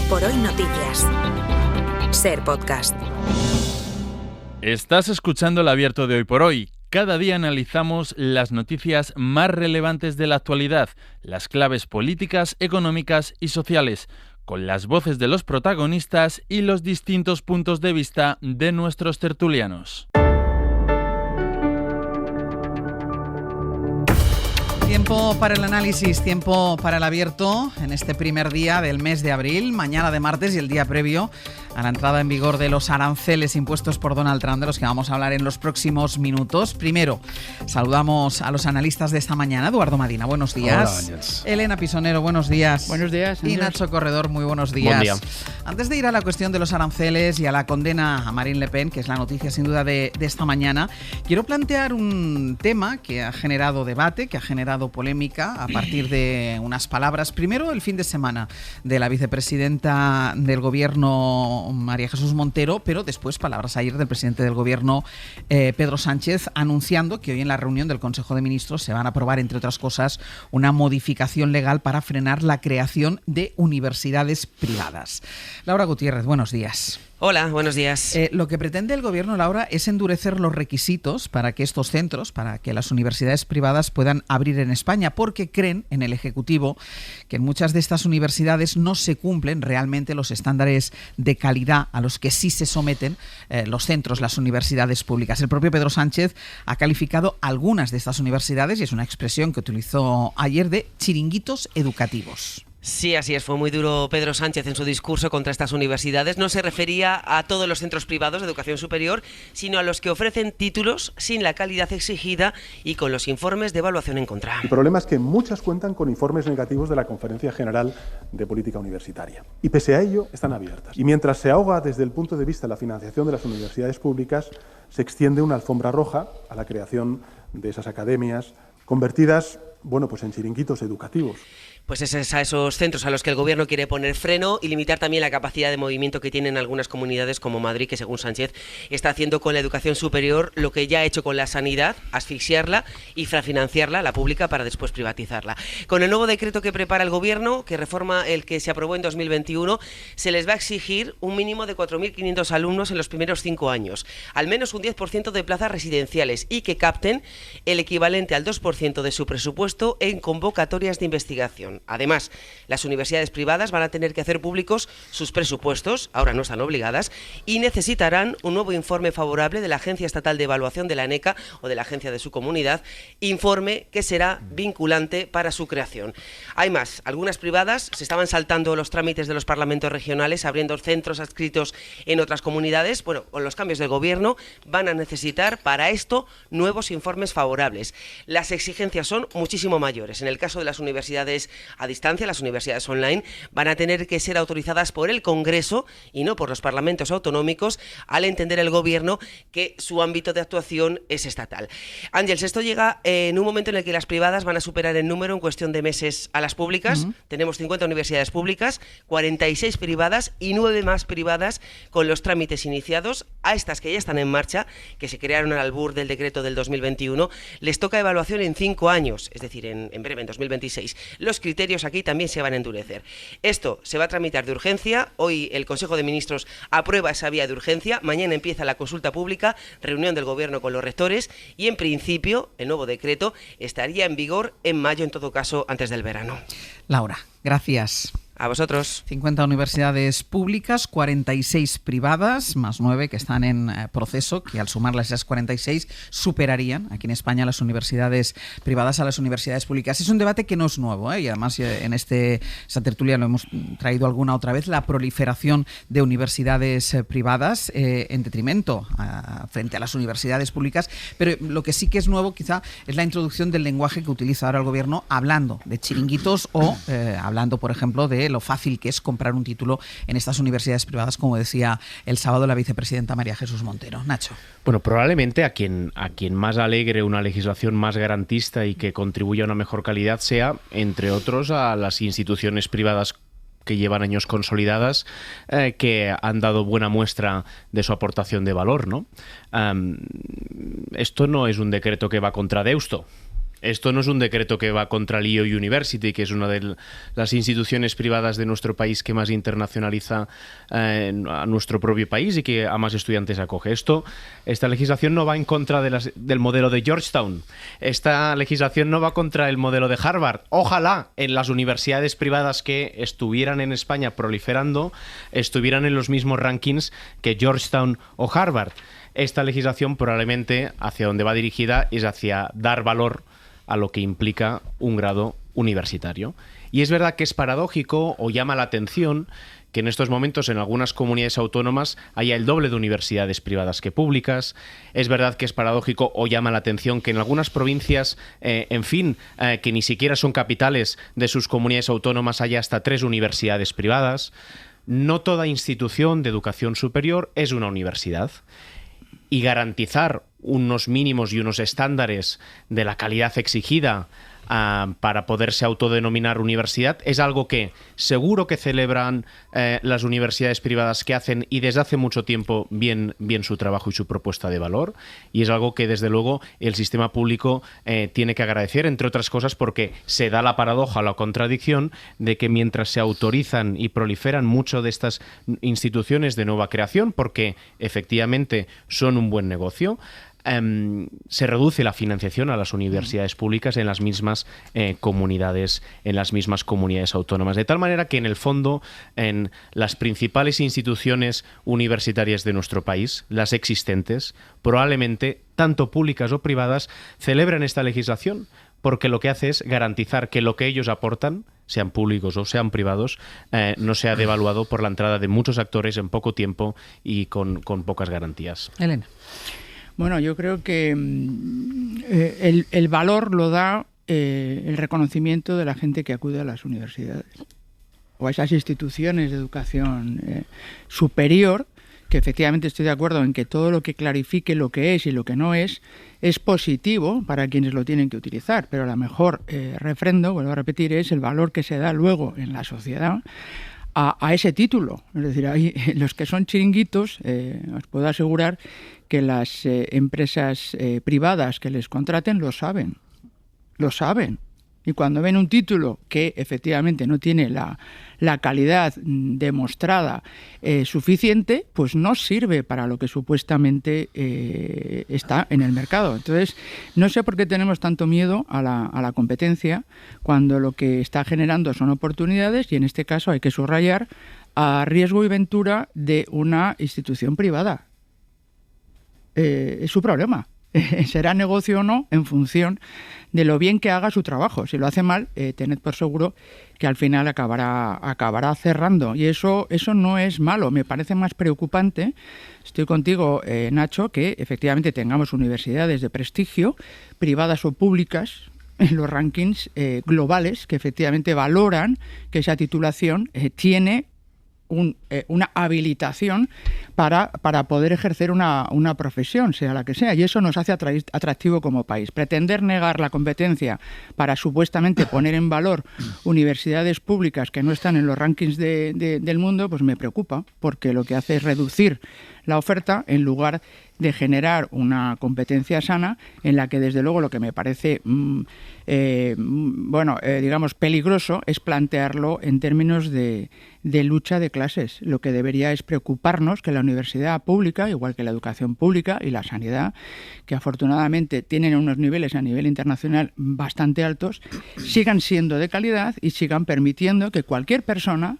por Hoy Noticias. Ser Podcast. Estás escuchando el Abierto de Hoy por Hoy. Cada día analizamos las noticias más relevantes de la actualidad, las claves políticas, económicas y sociales, con las voces de los protagonistas y los distintos puntos de vista de nuestros tertulianos. Tiempo para el análisis, tiempo para el abierto en este primer día del mes de abril, mañana de martes y el día previo a la entrada en vigor de los aranceles impuestos por Donald Trump, de los que vamos a hablar en los próximos minutos. Primero, saludamos a los analistas de esta mañana. Eduardo Madina, buenos días. Hola, Ángels. Elena Pisonero, buenos días. Buenos días, Y Ángels. Nacho Corredor, muy buenos días. Buen día. Antes de ir a la cuestión de los aranceles y a la condena a Marine Le Pen, que es la noticia sin duda de esta mañana, quiero plantear un tema que ha generado debate, que ha generado polémica a partir de unas palabras. Primero, el fin de semana de la vicepresidenta del Gobierno, María Jesús Montero, pero después palabras ayer del presidente del Gobierno, Pedro Sánchez, anunciando que hoy en la reunión del Consejo de Ministros se van a aprobar, entre otras cosas, una modificación legal para frenar la creación de universidades privadas. Laura Gutiérrez, buenos días. Hola, buenos días. Lo que pretende el Gobierno, Laura, es endurecer los requisitos para que estos centros, para que las universidades privadas puedan abrir en España, porque creen en el Ejecutivo que en muchas de estas universidades no se cumplen realmente los estándares de calidad a los que sí se someten los centros, las universidades públicas. El propio Pedro Sánchez ha calificado algunas de estas universidades, y es una expresión que utilizó ayer, de chiringuitos educativos. Sí, así es. Fue muy duro Pedro Sánchez en su discurso contra estas universidades. No se refería a todos los centros privados de educación superior, sino a los que ofrecen títulos sin la calidad exigida y con los informes de evaluación en contra. El problema es que muchas cuentan con informes negativos de la Conferencia General de Política Universitaria. Y pese a ello, están abiertas. Y mientras se ahoga desde el punto de vista de la financiación de las universidades públicas, se extiende una alfombra roja a la creación de esas academias convertidas, en chiringuitos educativos. Pues es a esos centros a los que el Gobierno quiere poner freno y limitar también la capacidad de movimiento que tienen algunas comunidades como Madrid, que según Sánchez está haciendo con la educación superior lo que ya ha hecho con la sanidad, asfixiarla, infrafinanciarla, la pública, para después privatizarla. Con el nuevo decreto que prepara el Gobierno, que reforma el que se aprobó en 2021, se les va a exigir un mínimo de 4.500 alumnos en los primeros 5 años, al menos un 10% de plazas residenciales y que capten el equivalente al 2% de su presupuesto en convocatorias de investigación. Además, las universidades privadas van a tener que hacer públicos sus presupuestos, ahora no están obligadas, y necesitarán un nuevo informe favorable de la Agencia Estatal de Evaluación de la ANECA o de la agencia de su comunidad, informe que será vinculante para su creación. Hay más, algunas privadas se estaban saltando los trámites de los parlamentos regionales, abriendo centros adscritos en otras comunidades. Con los cambios del Gobierno van a necesitar para esto nuevos informes favorables. Las exigencias son muchísimo mayores. En el caso de las universidades a distancia, las universidades online, van a tener que ser autorizadas por el Congreso y no por los parlamentos autonómicos, al entender el Gobierno que su ámbito de actuación es estatal. Ángels, esto llega en un momento en el que las privadas van a superar en número en cuestión de meses a las públicas. Tenemos 50 universidades públicas, 46 privadas y 9 más privadas con los trámites iniciados. A estas que ya están en marcha, que se crearon al albur del decreto del 2021, les toca evaluación en 5 años, es decir, en breve, en 2026. Los criterios aquí también se van a endurecer. Esto se va a tramitar de urgencia. Hoy el Consejo de Ministros aprueba esa vía de urgencia. Mañana empieza la consulta pública, reunión del Gobierno con los rectores y, en principio, el nuevo decreto estaría en vigor en mayo, en todo caso, antes del verano. Laura, gracias. A vosotros. 50 universidades públicas, 46 privadas, más 9 que están en proceso, que al sumarlas esas 46 superarían aquí en España las universidades privadas a las universidades públicas. Es un debate que no es nuevo, y además en esta tertulia lo hemos traído alguna otra vez, la proliferación de universidades privadas en detrimento frente a las universidades públicas, pero lo que sí que es nuevo quizá es la introducción del lenguaje que utiliza ahora el Gobierno, hablando de chiringuitos o hablando, por ejemplo, de lo fácil que es comprar un título en estas universidades privadas, como decía el sábado la vicepresidenta María Jesús Montero. Nacho. Bueno, probablemente a quien más alegre una legislación más garantista y que contribuya a una mejor calidad sea, entre otros, a las instituciones privadas que llevan años consolidadas, que han dado buena muestra de su aportación de valor, ¿no? Esto no es un decreto que va contra Deusto. Esto no es un decreto que va contra el IO University, que es una de las instituciones privadas de nuestro país que más internacionaliza a nuestro propio país y que a más estudiantes acoge. Esta legislación no va en contra del modelo de Georgetown. Esta legislación no va contra el modelo de Harvard. Ojalá en las universidades privadas que estuvieran en España proliferando estuvieran en los mismos rankings que Georgetown o Harvard. Esta legislación probablemente hacia donde va dirigida es hacia dar valor a lo que implica un grado universitario. Y es verdad que es paradójico o llama la atención que en estos momentos en algunas comunidades autónomas haya el doble de universidades privadas que públicas. Es verdad que es paradójico o llama la atención que en algunas provincias, que ni siquiera son capitales de sus comunidades autónomas, haya hasta 3 universidades privadas. No toda institución de educación superior es una universidad. Y garantizar unos mínimos y unos estándares de la calidad exigida para poderse autodenominar universidad es algo que seguro que celebran las universidades privadas que hacen y desde hace mucho tiempo bien su trabajo y su propuesta de valor, y es algo que desde luego el sistema público tiene que agradecer, entre otras cosas porque se da la paradoja o la contradicción de que mientras se autorizan y proliferan mucho de estas instituciones de nueva creación, porque efectivamente son un buen negocio, se reduce la financiación a las universidades públicas en las mismas comunidades autónomas. De tal manera que, en el fondo, en las principales instituciones universitarias de nuestro país, las existentes, probablemente, tanto públicas o privadas, celebran esta legislación porque lo que hace es garantizar que lo que ellos aportan, sean públicos o sean privados, no sea devaluado por la entrada de muchos actores en poco tiempo y con pocas garantías. Elena. Bueno, yo creo que el valor lo da el reconocimiento de la gente que acude a las universidades o a esas instituciones de educación superior, que efectivamente estoy de acuerdo en que todo lo que clarifique lo que es y lo que no es positivo para quienes lo tienen que utilizar, pero la mejor refrendo, vuelvo a repetir, es el valor que se da luego en la sociedad a ese título. Es decir, hay los que son chiringuitos, os puedo asegurar que las empresas privadas que les contraten lo saben. Y cuando ven un título que efectivamente no tiene la calidad demostrada suficiente, pues no sirve para lo que supuestamente está en el mercado. Entonces, no sé por qué tenemos tanto miedo a la competencia cuando lo que está generando son oportunidades, y en este caso hay que subrayar a riesgo y ventura de una institución privada. Es su problema. Será negocio o no en función de lo bien que haga su trabajo. Si lo hace mal, tened por seguro que al final acabará cerrando. Y eso no es malo. Me parece más preocupante, estoy contigo, Nacho, que efectivamente tengamos universidades de prestigio, privadas o públicas, en los rankings globales, que efectivamente valoran que esa titulación tiene una habilitación para poder ejercer una profesión, sea la que sea, y eso nos hace atractivo como país. Pretender negar la competencia para supuestamente poner en valor universidades públicas que no están en los rankings del mundo, pues me preocupa, porque lo que hace es reducir la oferta en lugar de generar una competencia sana en la que, desde luego, lo que me parece digamos peligroso es plantearlo en términos de lucha de clases. Lo que debería es preocuparnos que la universidad pública, igual que la educación pública y la sanidad, que afortunadamente tienen unos niveles a nivel internacional bastante altos, sigan siendo de calidad y sigan permitiendo que cualquier persona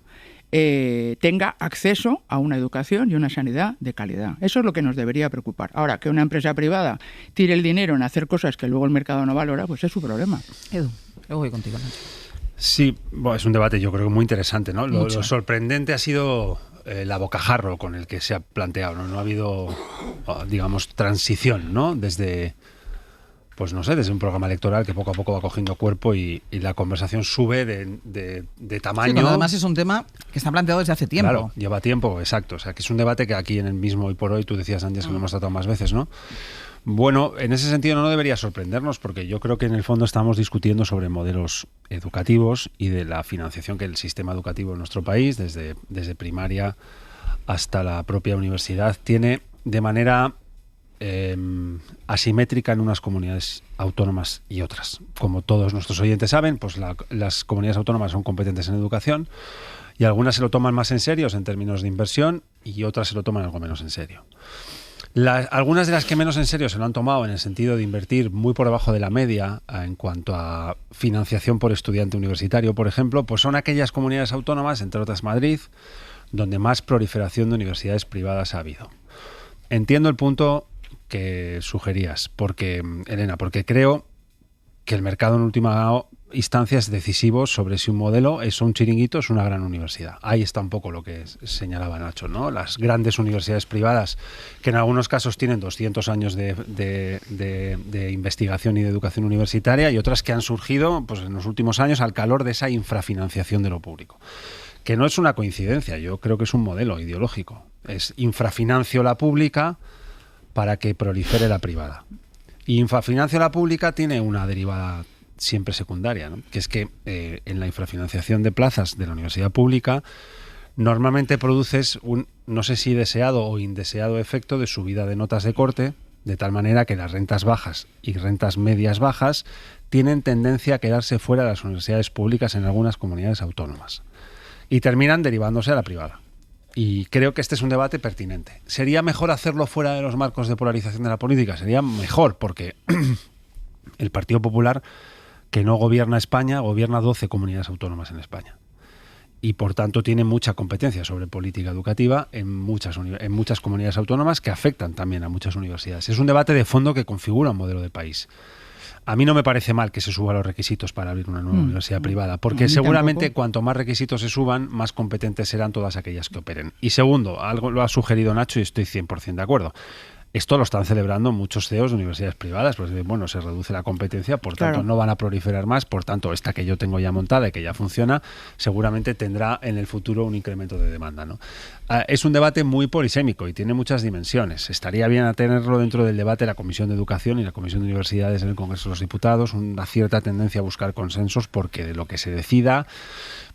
tenga acceso a una educación y una sanidad de calidad. Eso es lo que nos debería preocupar. Ahora, que una empresa privada tire el dinero en hacer cosas que luego el mercado no valora, pues es su problema. Edu, luego voy contigo, Nacho. Sí, es un debate yo creo muy interesante, ¿no? Lo sorprendente ha sido el abocajarro con el que se ha planteado, ¿no? No ha habido, digamos, transición, ¿no? Desde un programa electoral que poco a poco va cogiendo cuerpo y la conversación sube de tamaño. Sí, pero además es un tema que está planteado desde hace tiempo. Claro, lleva tiempo, exacto. O sea, que es un debate que aquí en el mismo Hoy por Hoy, tú decías antes que lo hemos tratado más veces, ¿no? Bueno, en ese sentido no debería sorprendernos, porque yo creo que en el fondo estamos discutiendo sobre modelos educativos y de la financiación que el sistema educativo en nuestro país, desde primaria hasta la propia universidad, tiene de manera asimétrica en unas comunidades autónomas y otras. Como todos nuestros oyentes saben, pues las comunidades autónomas son competentes en educación y algunas se lo toman más en serio en términos de inversión y otras se lo toman algo menos en serio. Algunas de las que menos en serio se lo han tomado en el sentido de invertir muy por debajo de la media en cuanto a financiación por estudiante universitario, por ejemplo, pues son aquellas comunidades autónomas, entre otras Madrid, donde más proliferación de universidades privadas ha habido. Entiendo el punto que sugerías, Elena, porque creo que el mercado en última instancia es decisivo sobre si un modelo es un chiringuito, es una gran universidad. Ahí está un poco lo que señalaba Nacho, ¿no? Las grandes universidades privadas, que en algunos casos tienen 200 años de investigación y de educación universitaria, y otras que han surgido pues, en los últimos años al calor de esa infrafinanciación de lo público. Que no es una coincidencia, yo creo que es un modelo ideológico. Es infrafinancio la pública para que prolifere la privada. Y infrafinancio la pública tiene una derivada siempre secundaria, ¿no? Que es que en la infrafinanciación de plazas de la universidad pública normalmente produces un, no sé si deseado o indeseado efecto de subida de notas de corte, de tal manera que las rentas bajas y rentas medias bajas tienen tendencia a quedarse fuera de las universidades públicas en algunas comunidades autónomas y terminan derivándose a la privada. Y creo que este es un debate pertinente. ¿Sería mejor hacerlo fuera de los marcos de polarización de la política? Sería mejor porque el Partido Popular, que no gobierna España, gobierna 12 comunidades autónomas en España. Y por tanto tiene mucha competencia sobre política educativa en muchas comunidades autónomas que afectan también a muchas universidades. Es un debate de fondo que configura un modelo de país. A mí no me parece mal que se suban los requisitos para abrir una nueva universidad privada, porque seguramente cuanto más requisitos se suban, más competentes serán todas aquellas que operen. Y segundo, algo lo ha sugerido Nacho y estoy 100% de acuerdo. Esto lo están celebrando muchos CEOs de universidades privadas, pues bueno, se reduce la competencia, por tanto no van a proliferar más, por tanto esta que yo tengo ya montada y que ya funciona, seguramente tendrá en el futuro un incremento de demanda, ¿no? Es un debate muy polisémico y tiene muchas dimensiones. Estaría bien a tenerlo dentro del debate de la Comisión de Educación y la Comisión de Universidades en el Congreso de los Diputados, una cierta tendencia a buscar consensos, porque de lo que se decida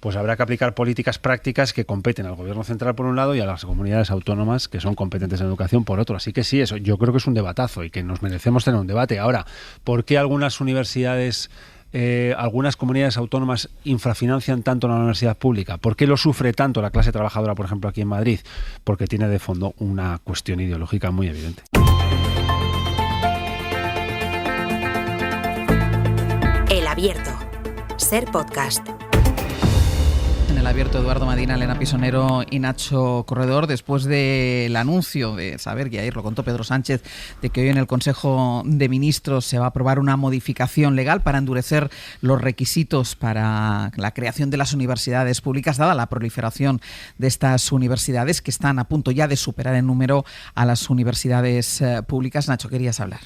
pues habrá que aplicar políticas prácticas que competen al Gobierno central por un lado y a las comunidades autónomas que son competentes en educación por otro. Así que sí, eso yo creo que es un debatazo y que nos merecemos tener un debate. Ahora, ¿por qué algunas universidades, algunas comunidades autónomas infrafinancian tanto la universidad pública? ¿Por qué lo sufre tanto la clase trabajadora, por ejemplo, aquí en Madrid? Porque tiene de fondo una cuestión ideológica muy evidente. El Abierto. Ser Podcast. En El Abierto, Eduardo Madina, Elena Pisonero y Nacho Corredor, después del anuncio de saber, que ayer lo contó Pedro Sánchez, de que hoy en el Consejo de Ministros se va a aprobar una modificación legal para endurecer los requisitos para la creación de las universidades públicas, dada la proliferación de estas universidades que están a punto ya de superar en número a las universidades públicas. Nacho, querías hablar.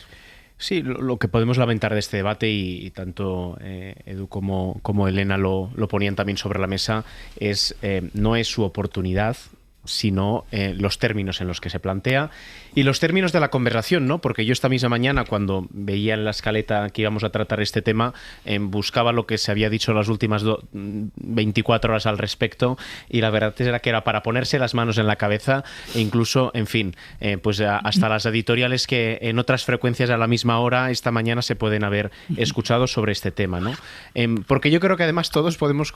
Sí, lo que podemos lamentar de este debate, y tanto Edu como Elena lo ponían también sobre la mesa, no es su oportunidad, sino los términos en los que se plantea y los términos de la conversación, ¿no? Porque yo esta misma mañana, cuando veía en la escaleta que íbamos a tratar este tema, buscaba lo que se había dicho las últimas 24 horas al respecto, y la verdad era que era para ponerse las manos en la cabeza e incluso, en fin, pues hasta las editoriales que en otras frecuencias a la misma hora esta mañana se pueden haber escuchado sobre este tema, ¿no? Porque yo creo que además todos podemos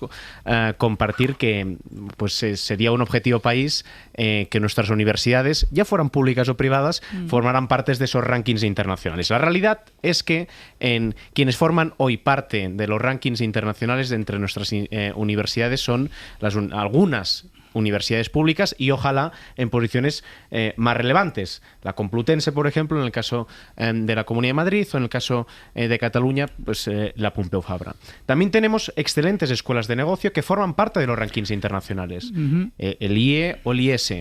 compartir que pues sería un objetivo país que nuestras universidades, ya fueran públicas o privadas, formarán parte de esos rankings internacionales. La realidad es que quienes forman hoy parte de los rankings internacionales de entre nuestras universidades son algunas universidades públicas, y ojalá en posiciones más relevantes. La Complutense, por ejemplo, en el caso de la Comunidad de Madrid, o en el caso de Cataluña, pues la Pompeu Fabra. También tenemos excelentes escuelas de negocio que forman parte de los rankings internacionales, el IE o el IS.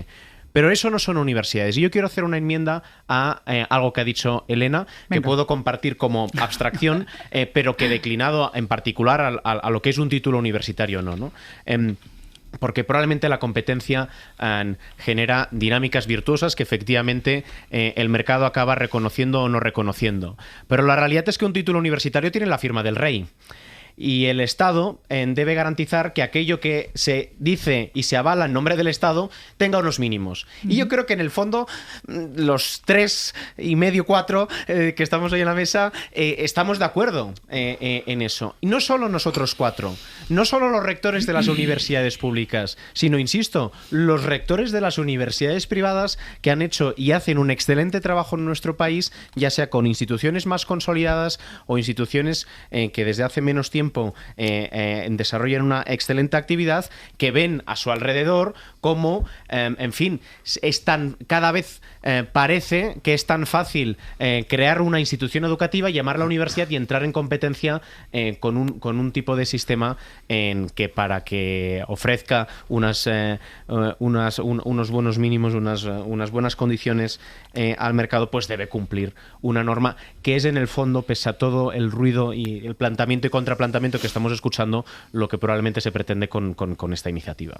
Pero eso no son universidades. Y yo quiero hacer una enmienda a algo que ha dicho Elena, que puedo compartir como abstracción, pero que declinado en particular a lo que es un título universitario, ¿no? Porque probablemente la competencia genera dinámicas virtuosas que efectivamente el mercado acaba reconociendo o no reconociendo. Pero la realidad es que un título universitario tiene la firma del rey. y el Estado debe garantizar que aquello que se dice y se avala en nombre del Estado tenga unos mínimos. Y yo creo que en el fondo los 3,5, 4 que estamos hoy en la mesa estamos de acuerdo en eso. Y no solo nosotros 4, no solo los rectores de las universidades públicas, sino, insisto, los rectores de las universidades privadas que han hecho y hacen un excelente trabajo en nuestro país, ya sea con instituciones más consolidadas o instituciones que desde hace menos tiempo desarrollan una excelente actividad, que ven a su alrededor como, en fin, cada vez parece que es tan fácil crear una institución educativa, llamarla universidad y entrar en competencia con un tipo de sistema que para que ofrezca unos buenos mínimos, unas buenas condiciones al mercado, pues debe cumplir una norma que es, en el fondo, pese a todo el ruido y el planteamiento y contraplanteamiento que estamos escuchando, lo que probablemente se pretende con esta iniciativa.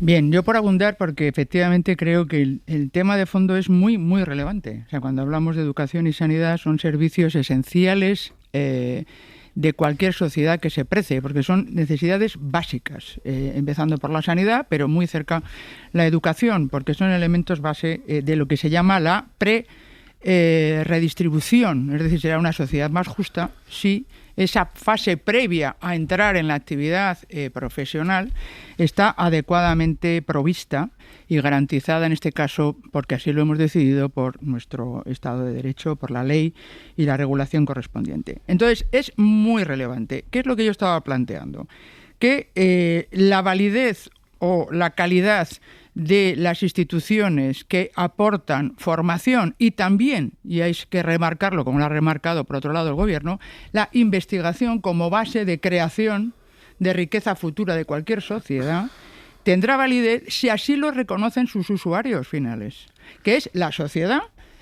Bien, yo por abundar, porque efectivamente creo que el tema de fondo es muy, muy relevante. O sea, cuando hablamos de educación y sanidad, son servicios esenciales de cualquier sociedad que se precie, porque son necesidades básicas, empezando por la sanidad, pero muy cerca la educación, porque son elementos base de lo que se llama la redistribución. Es decir, será una sociedad más justa si esa fase previa a entrar en la actividad profesional está adecuadamente provista y garantizada, en este caso, porque así lo hemos decidido, por nuestro Estado de Derecho, por la ley y la regulación correspondiente. Entonces, es muy relevante. ¿Qué es lo que yo estaba planteando? Que la validez o la calidad de las instituciones que aportan formación y también, y hay que remarcarlo, como lo ha remarcado por otro lado el Gobierno, la investigación como base de creación de riqueza futura de cualquier sociedad, tendrá validez si así lo reconocen sus usuarios finales, que es la sociedad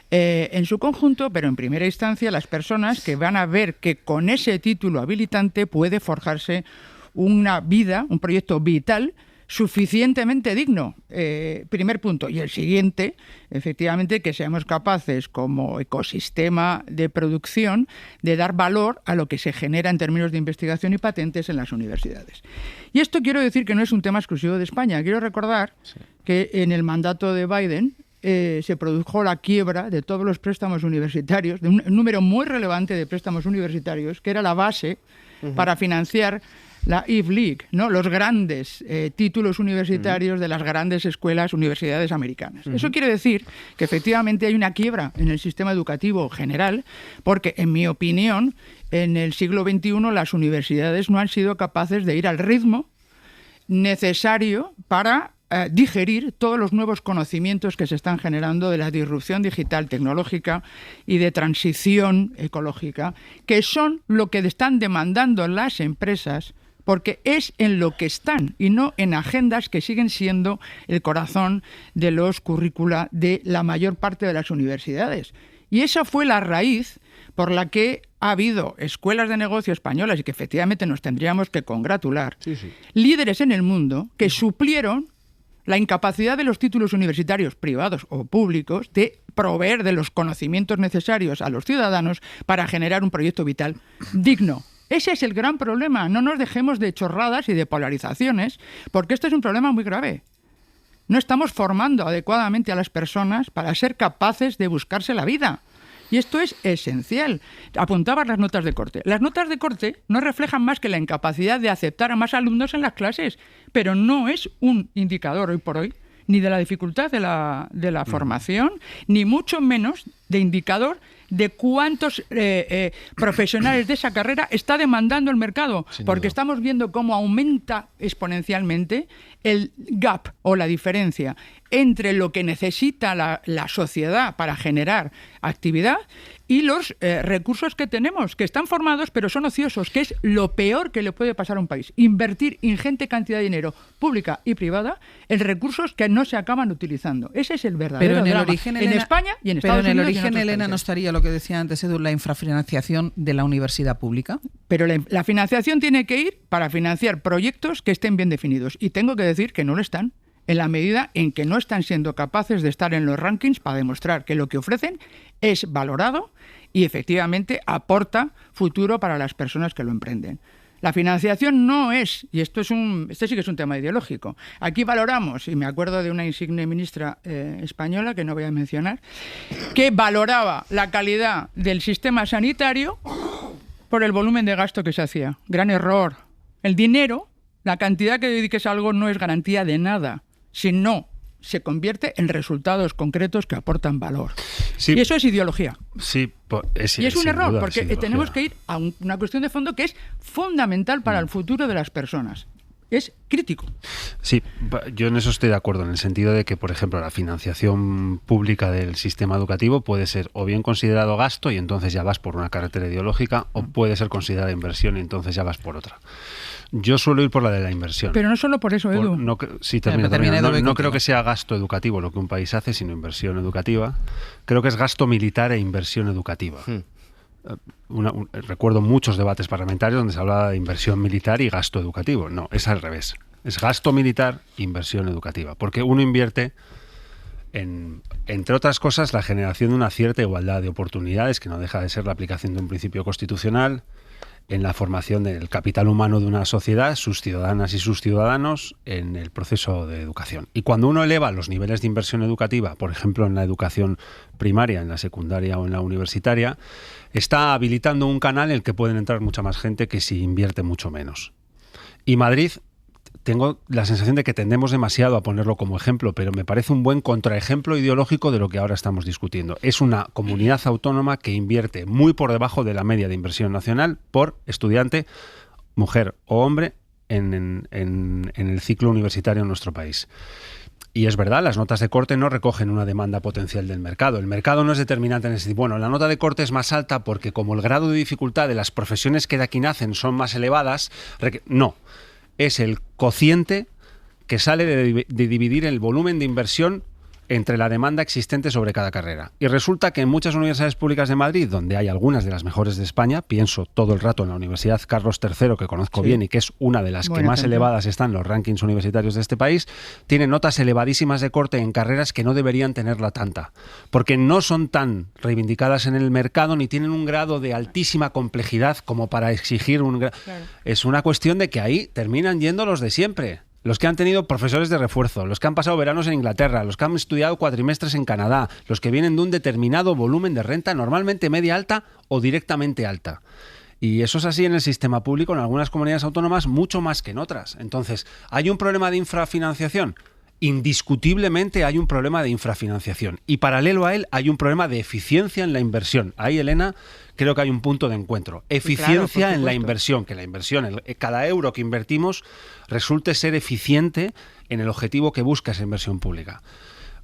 en su conjunto, pero en primera instancia las personas que van a ver que con ese título habilitante puede forjarse una vida, un proyecto vital suficientemente digno, primer punto. Y el siguiente, efectivamente, que seamos capaces como ecosistema de producción de dar valor a lo que se genera en términos de investigación y patentes en las universidades. Y esto quiero decir que no es un tema exclusivo de España. Quiero recordar que en el mandato de Biden se produjo la quiebra de todos los préstamos universitarios, de un número muy relevante de préstamos universitarios, que era la base para financiar la Ivy League, ¿no? Los grandes títulos universitarios de las grandes escuelas, universidades americanas. Eso quiere decir que efectivamente hay una quiebra en el sistema educativo general, porque, en mi opinión, en el siglo XXI las universidades no han sido capaces de ir al ritmo necesario para digerir todos los nuevos conocimientos que se están generando de la disrupción digital tecnológica y de transición ecológica, que son lo que están demandando las empresas, porque es en lo que están y no en agendas que siguen siendo el corazón de los currícula de la mayor parte de las universidades. Y esa fue la raíz por la que ha habido escuelas de negocio españolas, y que efectivamente nos tendríamos que congratular, líderes en el mundo que suplieron la incapacidad de los títulos universitarios privados o públicos de proveer de los conocimientos necesarios a los ciudadanos para generar un proyecto vital digno. Ese es el gran problema. No nos dejemos de chorradas y de polarizaciones, porque esto es un problema muy grave. No estamos formando adecuadamente a las personas para ser capaces de buscarse la vida. Y esto es esencial. Apuntabas las notas de corte. Las notas de corte no reflejan más que la incapacidad de aceptar a más alumnos en las clases, pero no es un indicador hoy por hoy ni de la dificultad de la formación, ni mucho menos de indicador de cuántos profesionales de esa carrera está demandando el mercado, porque estamos viendo cómo aumenta exponencialmente el gap o la diferencia entre lo que necesita la sociedad para generar actividad y los recursos que tenemos, que están formados pero son ociosos, que es lo peor que le puede pasar a un país. Invertir ingente cantidad de dinero, pública y privada, en recursos que no se acaban utilizando. Ese es el verdadero drama. Pero en el origen, en España y en Estados Unidos. Pero en el origen, Elena, ¿no estaría lo que decía antes Edu, la infrafinanciación de la universidad pública? Pero la financiación tiene que ir para financiar proyectos que estén bien definidos. Y tengo que decir que no lo están, en la medida en que no están siendo capaces de estar en los rankings para demostrar que lo que ofrecen es valorado y efectivamente aporta futuro para las personas que lo emprenden. La financiación no es, y este sí que es un tema ideológico. Aquí valoramos, y me acuerdo de una insigne ministra española, que no voy a mencionar, que valoraba la calidad del sistema sanitario por el volumen de gasto que se hacía. Gran error. El dinero, la cantidad que dediques a algo no es garantía de nada, sino se convierte en resultados concretos que aportan valor. Sí. Y eso es ideología. Sí, y es un error, porque tenemos que ir a una cuestión de fondo que es fundamental para el futuro de las personas. Es crítico. Sí, yo en eso estoy de acuerdo, en el sentido de que, por ejemplo, la financiación pública del sistema educativo puede ser o bien considerado gasto y entonces ya vas por una carretera ideológica, o puede ser considerada inversión y entonces ya vas por otra. Yo suelo ir por la de la inversión. Pero no solo por eso, Edu. No creo que sea gasto educativo lo que un país hace, sino inversión educativa. Creo que es gasto militar e inversión educativa. Recuerdo muchos debates parlamentarios donde se hablaba de inversión militar y gasto educativo. No, es al revés. Es gasto militar e inversión educativa. Porque uno invierte en, entre otras cosas, la generación de una cierta igualdad de oportunidades, que no deja de ser la aplicación de un principio constitucional, en la formación del capital humano de una sociedad, sus ciudadanas y sus ciudadanos, en el proceso de educación. Y cuando uno eleva los niveles de inversión educativa, por ejemplo, en la educación primaria, en la secundaria o en la universitaria, está habilitando un canal en el que pueden entrar mucha más gente que si invierte mucho menos. Y Madrid, tengo la sensación de que tendemos demasiado a ponerlo como ejemplo, pero me parece un buen contraejemplo ideológico de lo que ahora estamos discutiendo. Es una comunidad autónoma que invierte muy por debajo de la media de inversión nacional por estudiante, mujer o hombre, en el ciclo universitario en nuestro país. Y es verdad, las notas de corte no recogen una demanda potencial del mercado. El mercado no es determinante en ese tipo. Bueno, la nota de corte es más alta porque como el grado de dificultad de las profesiones que de aquí nacen son más elevadas, no. Es el cociente que sale de dividir el volumen de inversión entre la demanda existente sobre cada carrera. Y resulta que en muchas universidades públicas de Madrid, donde hay algunas de las mejores de España, pienso todo el rato en la Universidad Carlos III, que conozco bien y que es una de las que más elevadas están en los rankings universitarios de este país, tiene notas elevadísimas de corte en carreras que no deberían tenerla tanta, porque no son tan reivindicadas en el mercado ni tienen un grado de altísima complejidad como para exigir un grado. Claro. Es una cuestión de que ahí terminan yendo los de siempre. Los que han tenido profesores de refuerzo, los que han pasado veranos en Inglaterra, los que han estudiado cuatrimestres en Canadá, los que vienen de un determinado volumen de renta, normalmente media alta o directamente alta. Y eso es así en el sistema público, en algunas comunidades autónomas, mucho más que en otras. Entonces, ¿hay un problema de infrafinanciación? Indiscutiblemente hay un problema de infrafinanciación. Y paralelo a él hay un problema de eficiencia en la inversión. Ahí, Elena, creo que hay un punto de encuentro. Eficiencia en la inversión, que la inversión, cada euro que invertimos, resulte ser eficiente en el objetivo que busca esa inversión pública.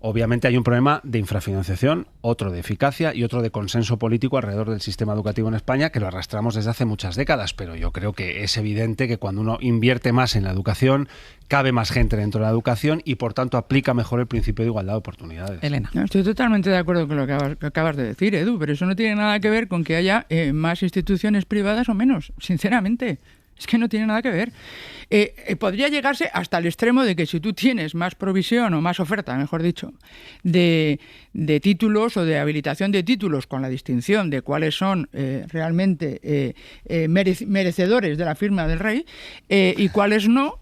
Obviamente hay un problema de infrafinanciación, otro de eficacia y otro de consenso político alrededor del sistema educativo en España, que lo arrastramos desde hace muchas décadas, pero yo creo que es evidente que cuando uno invierte más en la educación, cabe más gente dentro de la educación y por tanto aplica mejor el principio de igualdad de oportunidades. Elena. No, estoy totalmente de acuerdo con lo que acabas de decir, Edu, pero eso no tiene nada que ver con que haya más instituciones privadas o menos, sinceramente. Es que no tiene nada que ver. Podría llegarse hasta el extremo de que si tú tienes más provisión o más oferta, mejor dicho, de títulos o de habilitación de títulos con la distinción de cuáles son realmente merecedores de la firma del rey y cuáles no.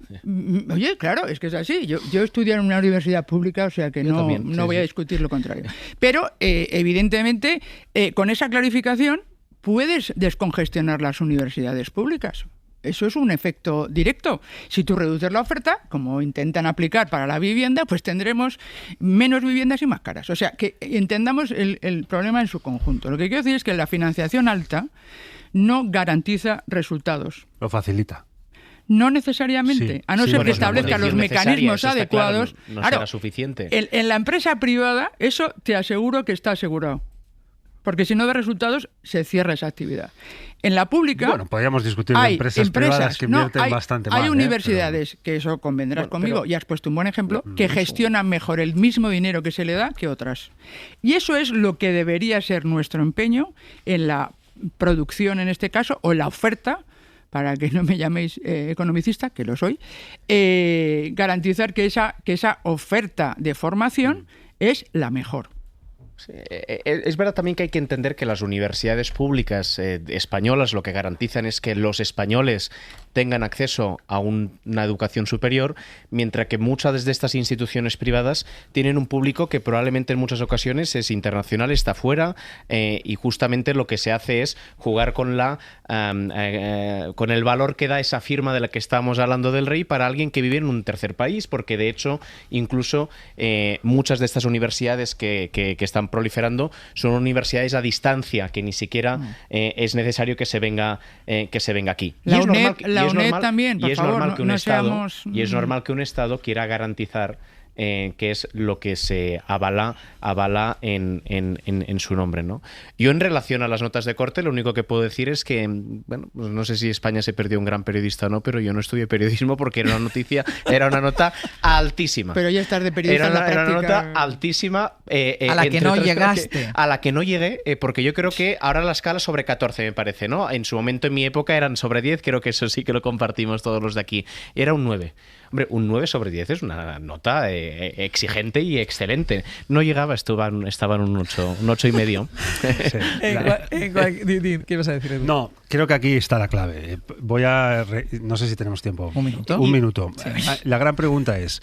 Oye, claro, es que es así. Yo estudié en una universidad pública, o sea que no voy a discutir lo contrario. Pero, evidentemente, con esa clarificación puedes descongestionar las universidades públicas. Eso es un efecto directo. Si tú reduces la oferta, como intentan aplicar para la vivienda, pues tendremos menos viviendas y más caras. O sea, que entendamos el problema en su conjunto. Lo que quiero decir es que la financiación alta no garantiza resultados. Lo facilita. No necesariamente, sí, a no ser que establezca los mecanismos adecuados. Claro, no será suficiente. En la empresa privada, eso te aseguro que está asegurado. Porque si no da resultados, se cierra esa actividad. En la pública... Bueno, podríamos discutir de empresas privadas que invierten bastante más. Hay universidades, que eso convendrás conmigo, y has puesto un buen ejemplo, que gestionan mejor el mismo dinero que se le da que otras. Y eso es lo que debería ser nuestro empeño en la producción, en este caso, o en la oferta, para que no me llaméis economicista, que lo soy, garantizar que esa oferta de formación es la mejor. Sí, es verdad también que hay que entender que las universidades públicas españolas lo que garantizan es que los españoles tengan acceso a una educación superior, mientras que muchas de estas instituciones privadas tienen un público que probablemente en muchas ocasiones es internacional, está fuera, y justamente lo que se hace es jugar con con el valor que da esa firma de la que estábamos hablando del rey para alguien que vive en un tercer país, porque de hecho incluso muchas de estas universidades que están proliferando son universidades a distancia, que ni siquiera es necesario que se venga aquí. La UNED también, por favor, no seamos... Y es normal que un Estado quiera garantizar que es lo que se avala en su nombre, ¿no? Yo, en relación a las notas de corte, lo único que puedo decir es que, bueno, pues no sé si España se perdió un gran periodista o no, pero yo no estudié periodismo porque era una nota altísima. Pero ya estás de periodista en la práctica. Era una nota altísima. A la que no llegaste. A la que no llegué, porque yo creo que ahora la escala es sobre 14, me parece, ¿no? En su momento, en mi época, eran sobre 10, creo que eso sí que lo compartimos todos los de aquí. Era un 9. Hombre, un 9 sobre 10 es una nota exigente y excelente. No llegaba, estaba en un 8 y medio. Sí, ¿qué ibas a decir, Edu? No, creo que aquí está la clave. No sé si tenemos tiempo. ¿Un minuto? Un minuto. Sí. La gran pregunta es,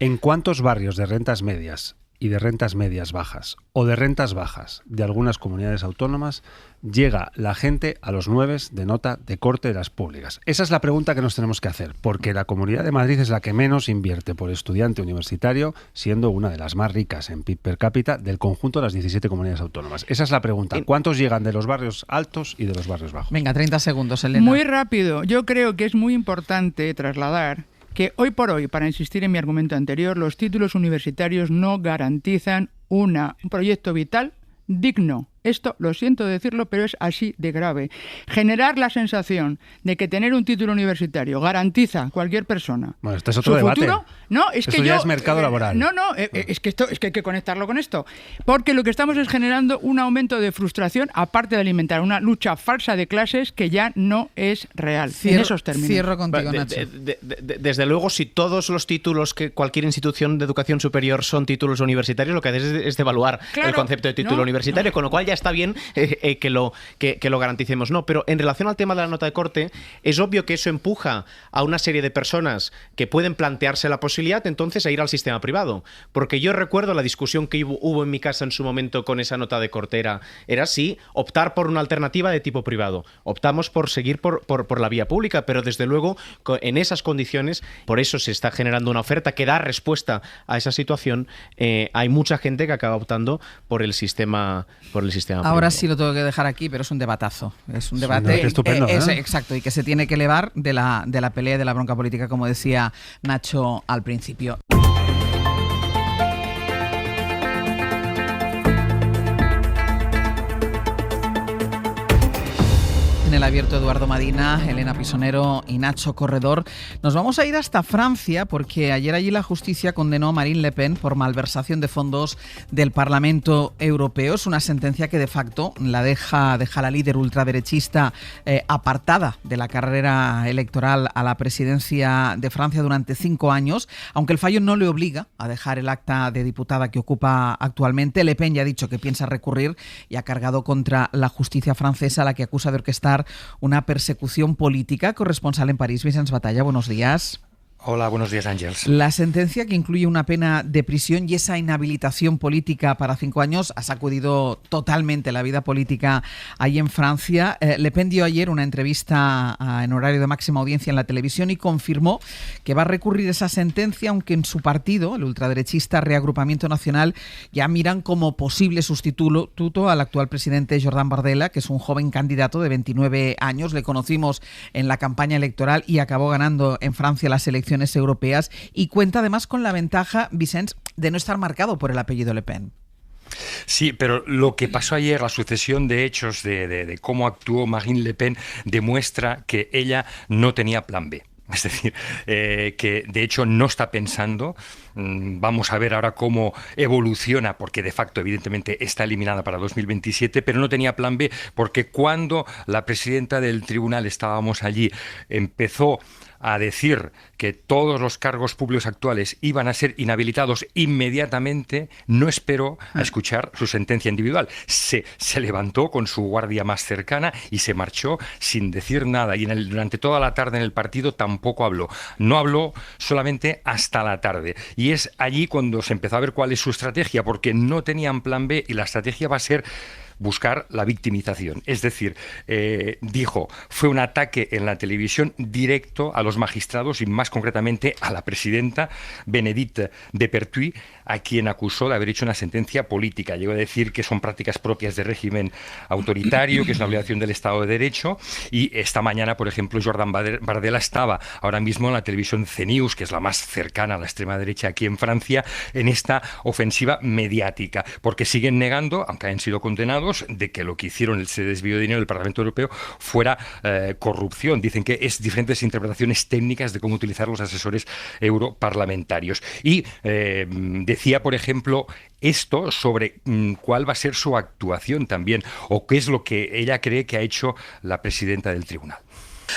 ¿en cuántos barrios de rentas medias y de rentas medias bajas o de rentas bajas de algunas comunidades autónomas llega la gente a los 9 de nota de corte de las públicas? Esa es la pregunta que nos tenemos que hacer, porque la Comunidad de Madrid es la que menos invierte por estudiante universitario, siendo una de las más ricas en PIB per cápita del conjunto de las 17 comunidades autónomas. Esa es la pregunta. ¿Cuántos llegan de los barrios altos y de los barrios bajos? Venga, 30 segundos, Elena. Muy rápido. Yo creo que es muy importante trasladar que hoy por hoy, para insistir en mi argumento anterior, los títulos universitarios no garantizan un proyecto vital digno. Esto, lo siento decirlo, pero es así de grave. Generar la sensación de que tener un título universitario garantiza a cualquier persona. Bueno, este es otro debate. Futuro, no, es esto que ya es mercado laboral. Es que hay que conectarlo con esto. Porque lo que estamos es generando un aumento de frustración, aparte de alimentar una lucha falsa de clases que ya no es real. En esos términos. Cierro contigo, Nacho. Desde luego, si todos los títulos que cualquier institución de educación superior son títulos universitarios, lo que haces es devaluar el concepto de título universitario, con lo cual ya está bien que lo garanticemos. No, pero en relación al tema de la nota de corte, es obvio que eso empuja a una serie de personas que pueden plantearse la posibilidad entonces a ir al sistema privado. Porque yo recuerdo la discusión que hubo en mi casa en su momento con esa nota de corte. Era sí optar por una alternativa de tipo privado. Optamos por seguir por la vía pública, pero desde luego en esas condiciones, por eso se está generando una oferta que da respuesta a esa situación. Hay mucha gente que acaba optando por el sistema privado. Ahora sí lo tengo que dejar aquí, pero es un debatazo. Es un debate estupendo, exacto, y que se tiene que elevar de la pelea y de la bronca política, como decía Nacho al principio. En el abierto, Eduardo Madina, Elena Pisonero y Nacho Corredor. Nos vamos a ir hasta Francia porque ayer allí la justicia condenó a Marine Le Pen por malversación de fondos del Parlamento Europeo. Es una sentencia que de facto la deja la líder ultraderechista apartada de la carrera electoral a la presidencia de Francia durante 5 años, aunque el fallo no le obliga a dejar el acta de diputada que ocupa actualmente. Le Pen ya ha dicho que piensa recurrir y ha cargado contra la justicia francesa, a la que acusa de orquestar una persecución política. Corresponsal en París, Vicenç Batalla, buenos días. Hola, buenos días, Ángels. La sentencia, que incluye una pena de prisión y esa inhabilitación política para 5 años, ha sacudido totalmente la vida política ahí en Francia. Le Pen dio ayer una entrevista en horario de máxima audiencia en la televisión y confirmó que va a recurrir esa sentencia, aunque en su partido, el ultraderechista Reagrupamiento Nacional, ya miran como posible sustituto al actual presidente Jordan Bardella, que es un joven candidato de 29 años. Le conocimos en la campaña electoral y acabó ganando en Francia las elecciones europeas, y cuenta además con la ventaja, Vicenç, de no estar marcado por el apellido Le Pen. Sí, pero lo que pasó ayer, la sucesión de hechos de cómo actuó Marine Le Pen, demuestra que ella no tenía plan B. Es decir, que de hecho no está pensando. Vamos a ver ahora cómo evoluciona, porque de facto evidentemente está eliminada para 2027, pero no tenía plan B, porque cuando la presidenta del tribunal, estábamos allí, empezó a decir que todos los cargos públicos actuales iban a ser inhabilitados inmediatamente, no esperó a escuchar su sentencia individual. Se levantó con su guardia más cercana y se marchó sin decir nada. Y durante toda la tarde en el partido tampoco habló. No habló solamente hasta la tarde. Y es allí cuando se empezó a ver cuál es su estrategia, porque no tenían plan B y la estrategia va a ser buscar la victimización. Es decir, dijo, fue un ataque en la televisión directo a los magistrados y más concretamente a la presidenta Bénédicte de Pertuis, a quien acusó de haber hecho una sentencia política. Llegó a decir que son prácticas propias de régimen autoritario, que es una obligación del Estado de Derecho, y esta mañana, por ejemplo, Jordan Bardella estaba ahora mismo en la televisión CNews, que es la más cercana a la extrema derecha aquí en Francia, en esta ofensiva mediática, porque siguen negando, aunque hayan sido condenados, de que lo que hicieron, ese desvío de dinero del Parlamento Europeo, fuera corrupción. Dicen que es diferentes interpretaciones técnicas de cómo utilizar los asesores europarlamentarios. Y decía, por ejemplo, esto sobre cuál va a ser su actuación también, o qué es lo que ella cree que ha hecho la presidenta del tribunal.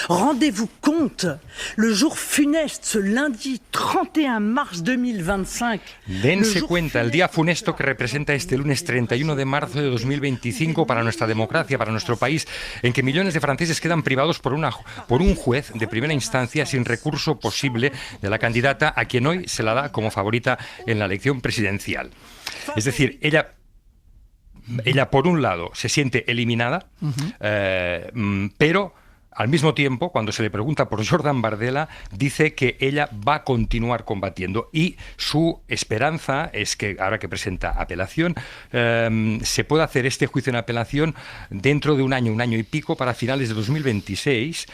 Rendez-vous compte, le jour funeste, ce lundi 31 mars 2025. Dense cuenta, el día funesto que representa este lunes 31 de marzo de 2025 para nuestra democracia, para nuestro país, en que millones de franceses quedan privados por un juez de primera instancia sin recurso posible de la candidata a quien hoy se la da como favorita en la elección presidencial. Es decir, ella por un lado se siente eliminada, pero al mismo tiempo, cuando se le pregunta por Jordan Bardella, dice que ella va a continuar combatiendo y su esperanza es que, ahora que presenta apelación, se pueda hacer este juicio en apelación dentro de un año y pico, para finales de 2026,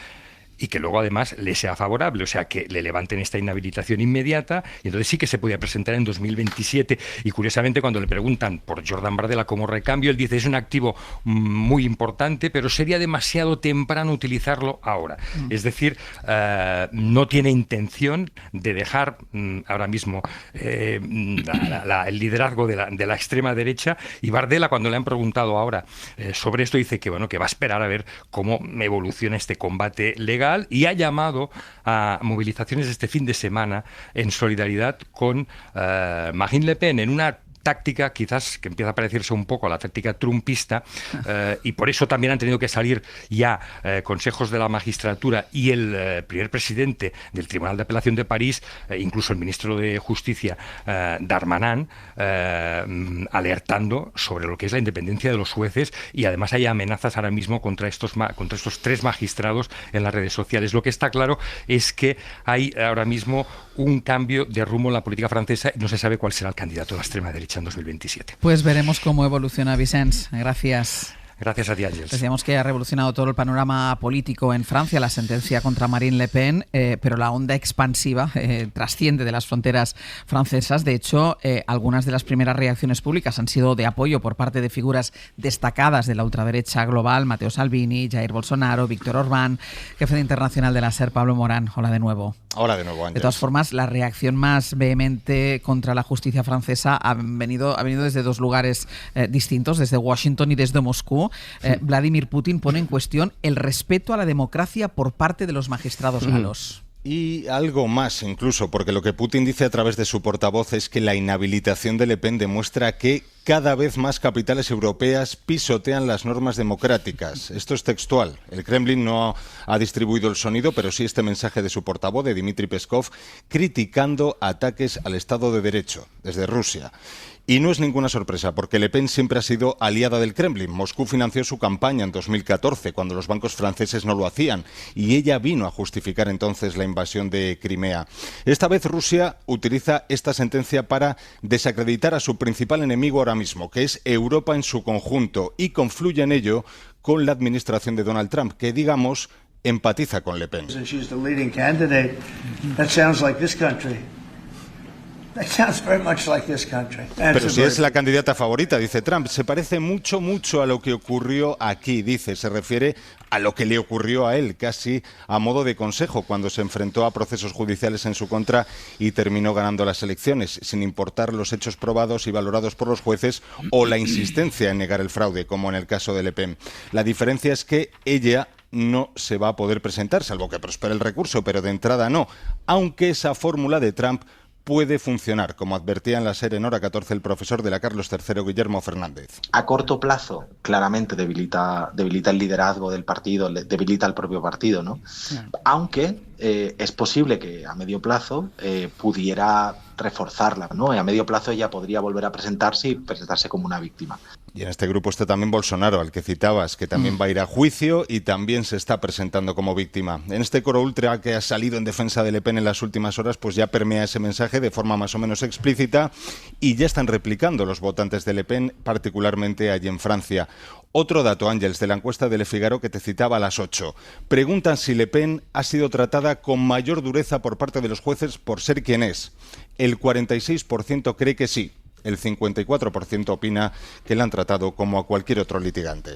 y que luego además le sea favorable, o sea, que le levanten esta inhabilitación inmediata, y entonces sí que se podía presentar en 2027. Y curiosamente, cuando le preguntan por Jordan Bardella como recambio, él dice, es un activo muy importante, pero sería demasiado temprano utilizarlo ahora. Es decir, no tiene intención de dejar ahora mismo el liderazgo de la extrema derecha, y Bardella, cuando le han preguntado ahora sobre esto, dice que bueno, que va a esperar a ver cómo evoluciona este combate legal, y ha llamado a movilizaciones este fin de semana en solidaridad con Marine Le Pen, en una táctica quizás que empieza a parecerse un poco a la táctica trumpista, y por eso también han tenido que salir ya consejos de la magistratura y el primer presidente del Tribunal de Apelación de París, incluso el ministro de Justicia Darmanin, alertando sobre lo que es la independencia de los jueces, y además hay amenazas ahora mismo contra estos 3 magistrados en las redes sociales. Lo que está claro es que hay ahora mismo un cambio de rumbo en la política francesa y no se sabe cuál será el candidato de la extrema derecha en 2027. Pues veremos cómo evoluciona, Vicens. Gracias. Gracias a ti, Ángel. Decíamos que ha revolucionado todo el panorama político en Francia la sentencia contra Marine Le Pen, pero la onda expansiva trasciende de las fronteras francesas. De hecho, algunas de las primeras reacciones públicas han sido de apoyo por parte de figuras destacadas de la ultraderecha global: Matteo Salvini, Jair Bolsonaro, Víctor Orbán, jefe de internacional de la SER, Pablo Morán. Hola de nuevo. Hola de nuevo, Ángel. De todas formas, la reacción más vehemente contra la justicia francesa ha venido desde 2 lugares distintos, desde Washington y desde Moscú. Vladimir Putin pone en cuestión el respeto a la democracia por parte de los magistrados galos. Y algo más incluso, porque lo que Putin dice a través de su portavoz es que la inhabilitación de Le Pen demuestra que cada vez más capitales europeas pisotean las normas democráticas. Esto es textual. El Kremlin no ha distribuido el sonido, pero sí este mensaje de su portavoz, de Dmitry Peskov, criticando ataques al Estado de Derecho desde Rusia. Y no es ninguna sorpresa, porque Le Pen siempre ha sido aliada del Kremlin. Moscú financió su campaña en 2014, cuando los bancos franceses no lo hacían, y ella vino a justificar entonces la invasión de Crimea. Esta vez Rusia utiliza esta sentencia para desacreditar a su principal enemigo ahora mismo, que es Europa en su conjunto, y confluye en ello con la administración de Donald Trump, que, digamos, empatiza con Le Pen. Pero si es la candidata favorita, dice Trump, se parece mucho a lo que ocurrió aquí, dice, se refiere a lo que le ocurrió a él, casi a modo de consejo, cuando se enfrentó a procesos judiciales en su contra y terminó ganando las elecciones, sin importar los hechos probados y valorados por los jueces o la insistencia en negar el fraude, como en el caso de Le Pen. La diferencia es que ella no se va a poder presentar, salvo que prospere el recurso, pero de entrada no, aunque esa fórmula de Trump puede funcionar, como advertía en la SER en Hora 14 el profesor de la Carlos III, Guillermo Fernández. A corto plazo, claramente debilita el liderazgo del partido, debilita el propio partido, ¿no? Claro. Aunque es posible que a medio plazo pudiera reforzarla, ¿no? Y a medio plazo ella podría volver a presentarse y presentarse como una víctima. Y en este grupo está también Bolsonaro, al que citabas, que también va a ir a juicio y también se está presentando como víctima. En este coro ultra que ha salido en defensa de Le Pen en las últimas horas, pues ya permea ese mensaje de forma más o menos explícita y ya están replicando los votantes de Le Pen, particularmente allí en Francia. Otro dato, Ángels, de la encuesta de Le Figaro que te citaba a las 8. Preguntan si Le Pen ha sido tratada con mayor dureza por parte de los jueces por ser quien es. El 46% cree que sí. El 54% opina que la han tratado como a cualquier otro litigante.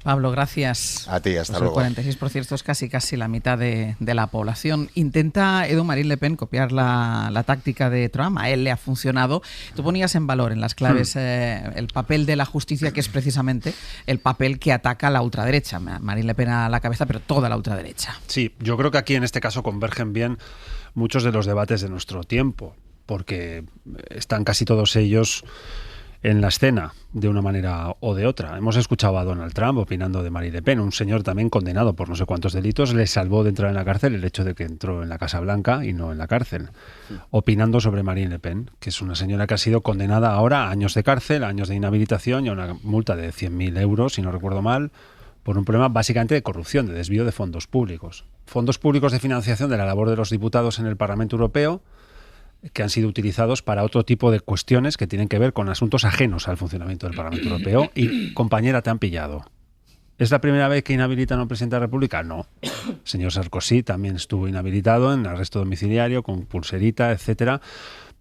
Pablo, gracias. A ti, hasta luego. El 46% es casi la mitad de la población. Intenta Marine Le Pen copiar la táctica de Trump. A él le ha funcionado. Tú ponías en valor en las claves el papel de la justicia, que es precisamente el papel que ataca a la ultraderecha. Marine Le Pen a la cabeza, pero toda la ultraderecha. Sí, yo creo que aquí en este caso convergen bien muchos de los debates de nuestro tiempo, porque están casi todos ellos en la escena, de una manera o de otra. Hemos escuchado a Donald Trump opinando de Marine Le Pen, un señor también condenado por no sé cuántos delitos. Le salvó de entrar en la cárcel el hecho de que entró en la Casa Blanca y no en la cárcel. Opinando sobre Marine Le Pen, que es una señora que ha sido condenada ahora a años de cárcel, a años de inhabilitación y a una multa de 100.000 euros, si no recuerdo mal, por un problema básicamente de corrupción, de desvío de fondos públicos. Fondos públicos de financiación de la labor de los diputados en el Parlamento Europeo, que han sido utilizados para otro tipo de cuestiones que tienen que ver con asuntos ajenos al funcionamiento del Parlamento Europeo. Y, compañera, te han pillado. ¿Es la primera vez que inhabilitan a un presidente de la República? No. El señor Sarkozy también estuvo inhabilitado en arresto domiciliario, con pulserita, etcétera,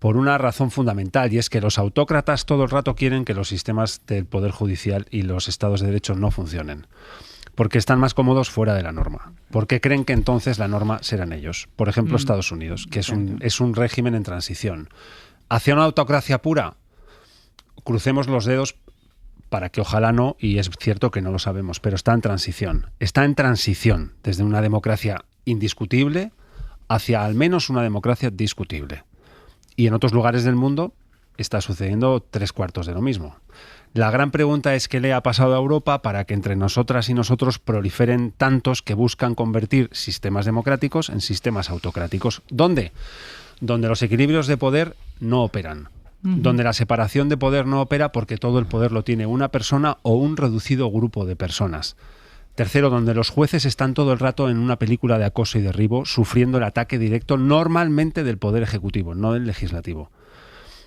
por una razón fundamental, y es que los autócratas todo el rato quieren que los sistemas del Poder Judicial y los estados de derecho no funcionen, porque están más cómodos fuera de la norma, porque creen que entonces la norma serán ellos. Por ejemplo, Estados Unidos, que es un régimen en transición. ¿Hacia una autocracia pura? Crucemos los dedos para que ojalá no, y es cierto que no lo sabemos, pero está en transición. Está en transición desde una democracia indiscutible hacia al menos una democracia discutible. Y en otros lugares del mundo está sucediendo 3/4 de lo mismo. La gran pregunta es qué le ha pasado a Europa para que entre nosotras y nosotros proliferen tantos que buscan convertir sistemas democráticos en sistemas autocráticos. ¿Dónde? Donde los equilibrios de poder no operan. Donde la separación de poder no opera porque todo el poder lo tiene una persona o un reducido grupo de personas. Tercero, donde los jueces están todo el rato en una película de acoso y derribo, sufriendo el ataque directo normalmente del poder ejecutivo, no del legislativo.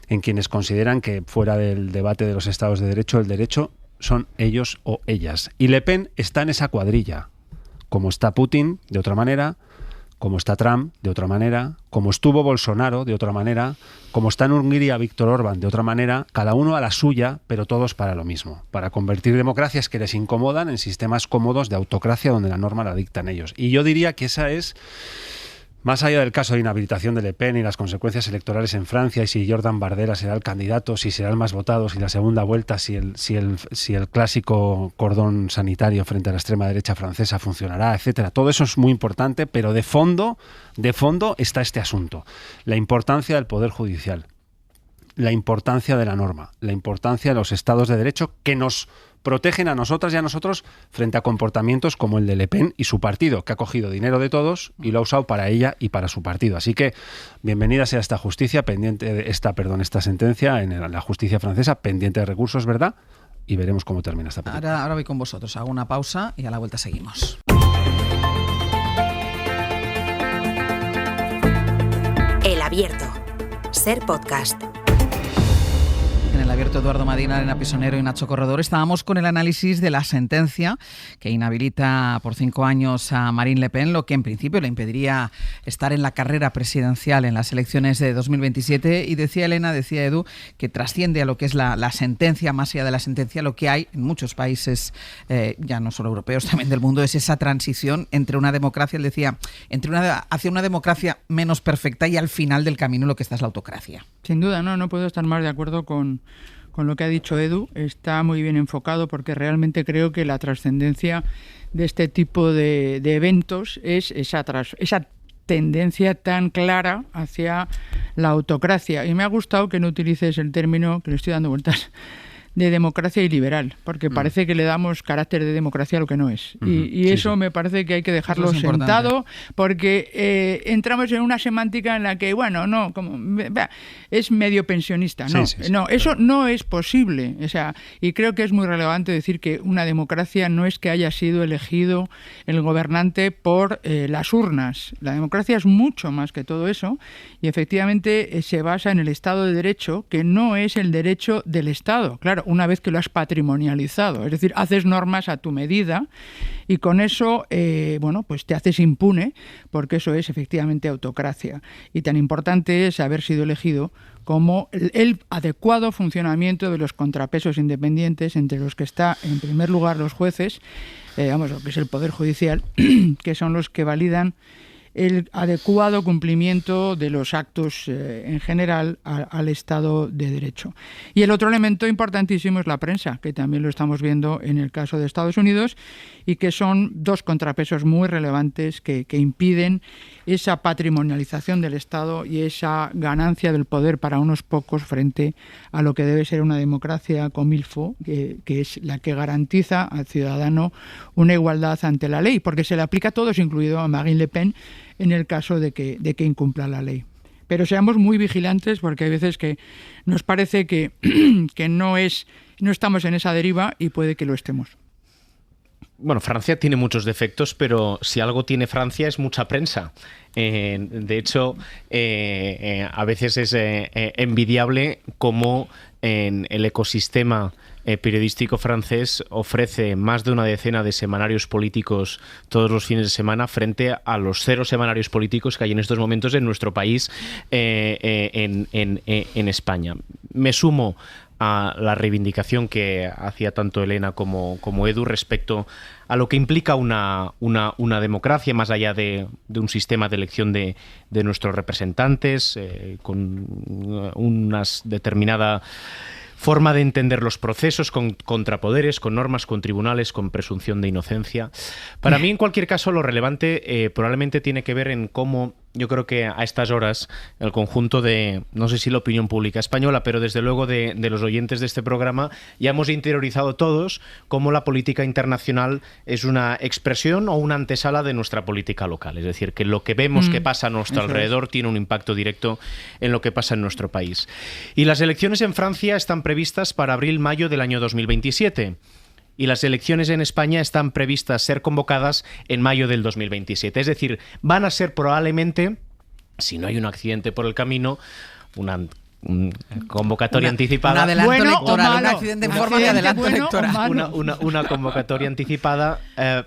En quienes consideran que fuera del debate de los estados de derecho, el derecho son ellos o ellas. Y Le Pen está en esa cuadrilla, como está Putin, de otra manera, como está Trump, de otra manera, como estuvo Bolsonaro, de otra manera, como está en Hungría Víctor Orbán, de otra manera, cada uno a la suya, pero todos para lo mismo, para convertir democracias que les incomodan en sistemas cómodos de autocracia donde la norma la dictan ellos. Y yo diría que esa es, más allá del caso de inhabilitación de Le Pen y las consecuencias electorales en Francia, y si Jordan Bardella será el candidato, si será el más votado, si la segunda vuelta, si el clásico cordón sanitario frente a la extrema derecha francesa funcionará, etcétera. Todo eso es muy importante, pero de fondo está este asunto. La importancia del Poder Judicial, la importancia de la norma, la importancia de los estados de derecho que nos protegen a nosotras y a nosotros frente a comportamientos como el de Le Pen y su partido, que ha cogido dinero de todos y lo ha usado para ella y para su partido. Así que bienvenida sea esta justicia, esta sentencia en la justicia francesa, pendiente de recursos, ¿verdad? Y veremos cómo termina esta película. Ahora voy con vosotros, hago una pausa y a la vuelta seguimos. El Abierto. SER Podcast. En el Abierto, Eduardo Madina, Elena Pisonero y Nacho Corredor. Estábamos con el análisis de la sentencia que inhabilita por 5 años a Marine Le Pen, lo que en principio le impediría estar en la carrera presidencial en las elecciones de 2027. Y decía Elena, decía Edu, que trasciende a lo que es la sentencia, más allá de la sentencia, lo que hay en muchos países, ya no solo europeos, también del mundo, es esa transición entre una democracia, él decía, hacia una democracia menos perfecta y al final del camino lo que está es la autocracia. Sin duda, no puedo estar más de acuerdo con con lo que ha dicho Edu, está muy bien enfocado, porque realmente creo que la trascendencia de este tipo de eventos es esa tendencia tan clara hacia la autocracia. Y me ha gustado que no utilices el término, que le estoy dando vueltas, de democracia iliberal, porque parece que le damos carácter de democracia a lo que no es. Y eso me parece que hay que dejarlo sentado, porque entramos en una semántica en la que, bueno, no, es medio pensionista. No, eso no es posible. O sea, y creo que es muy relevante decir que una democracia no es que haya sido elegido el gobernante por las urnas. La democracia es mucho más que todo eso, y efectivamente se basa en el Estado de Derecho, que no es el derecho del Estado. Claro, una vez que lo has patrimonializado, es decir, haces normas a tu medida y con eso, pues te haces impune, porque eso es efectivamente autocracia. Y tan importante es haber sido elegido como el adecuado funcionamiento de los contrapesos independientes, entre los que está en primer lugar los jueces, lo que es el Poder Judicial, que son los que validan el adecuado cumplimiento de los actos en general al Estado de Derecho. Y el otro elemento importantísimo es la prensa, que también lo estamos viendo en el caso de Estados Unidos, y que son dos contrapesos muy relevantes que impiden esa patrimonialización del Estado y esa ganancia del poder para unos pocos frente a lo que debe ser una democracia comme il faut, que es la que garantiza al ciudadano una igualdad ante la ley, porque se le aplica a todos, incluido a Marine Le Pen, en el caso de que incumpla la ley. Pero seamos muy vigilantes, porque hay veces que nos parece que no estamos en esa deriva, y puede que lo estemos. Bueno, Francia tiene muchos defectos, pero si algo tiene Francia es mucha prensa. De hecho, a veces es envidiable cómo en el ecosistema periodístico francés ofrece más de una decena de semanarios políticos todos los fines de semana, frente a los 0 semanarios políticos que hay en estos momentos en nuestro país, en España. Me sumo a la reivindicación que hacía tanto Elena como Edu respecto a lo que implica una democracia, más allá de un sistema de elección de nuestros representantes, con una determinada forma de entender los procesos, con contrapoderes, con normas, con tribunales, con presunción de inocencia. Para mí, en cualquier caso, lo relevante probablemente tiene que ver en cómo, yo creo que a estas horas, el conjunto de, no sé si la opinión pública española, pero desde luego de los oyentes de este programa, ya hemos interiorizado todos cómo la política internacional es una expresión o una antesala de nuestra política local. Es decir, que lo que vemos que pasa a nuestro alrededor tiene un impacto directo en lo que pasa en nuestro país. Y las elecciones en Francia están previstas para abril-mayo del año 2027. Y las elecciones en España están previstas ser convocadas en mayo del 2027. Es decir, van a ser probablemente, si no hay un accidente por el camino, una convocatoria anticipada. Un adelanto electoral, un accidente en forma de adelanto electoral. Una convocatoria anticipada.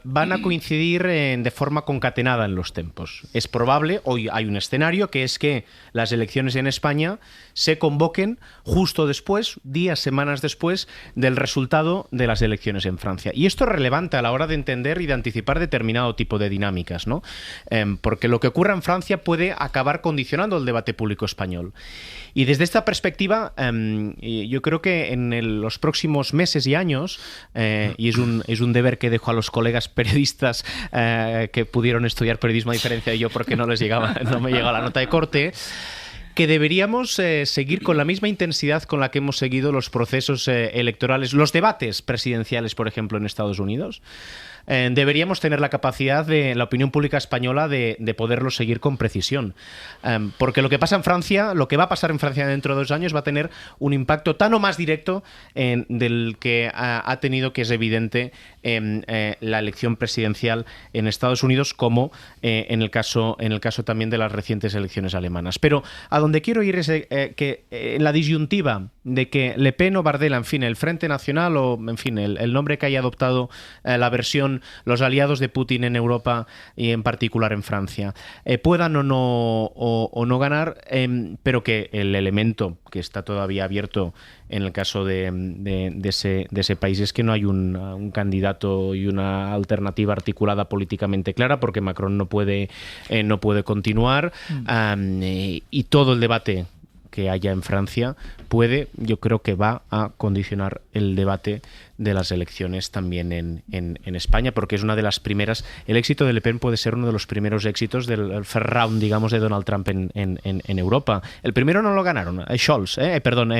Van a coincidir de forma concatenada en los tiempos. Es probable, hoy hay un escenario, que es que las elecciones en España se convoquen justo después, días, semanas después, del resultado de las elecciones en Francia. Y esto es relevante a la hora de entender y de anticipar determinado tipo de dinámicas, ¿no? Porque lo que ocurra en Francia puede acabar condicionando el debate público español. Y desde esta perspectiva, yo creo que en los próximos meses y años, y es un deber que dejo a los colegas periodistas que pudieron estudiar periodismo a diferencia de yo, porque no me llegaba la nota de corte, que deberíamos seguir con la misma intensidad con la que hemos seguido los procesos electorales, los debates presidenciales, por ejemplo, en Estados Unidos. Deberíamos tener la capacidad de la opinión pública española de poderlo seguir con precisión. Porque lo que pasa en Francia, lo que va a pasar en Francia dentro de 2 años va a tener un impacto tan o más directo del que ha tenido, que es evidente, la elección presidencial en Estados Unidos, como en el caso también de las recientes elecciones alemanas. Pero a donde quiero ir es que en la disyuntiva de que Le Pen o Bardella, en fin, el Frente Nacional o, en fin, el nombre que haya adoptado la versión, los aliados de Putin en Europa y en particular en Francia, puedan o no ganar, pero que el elemento que está todavía abierto en el caso de ese país es que no hay un candidato y una alternativa articulada políticamente clara, porque Macron no puede continuar, y todo el debate que haya en Francia puede, yo creo que va a condicionar el debate de las elecciones también en España, porque es una de las primeras. El éxito de Le Pen puede ser uno de los primeros éxitos del first round, digamos, de Donald Trump en Europa. El primero no lo ganaron,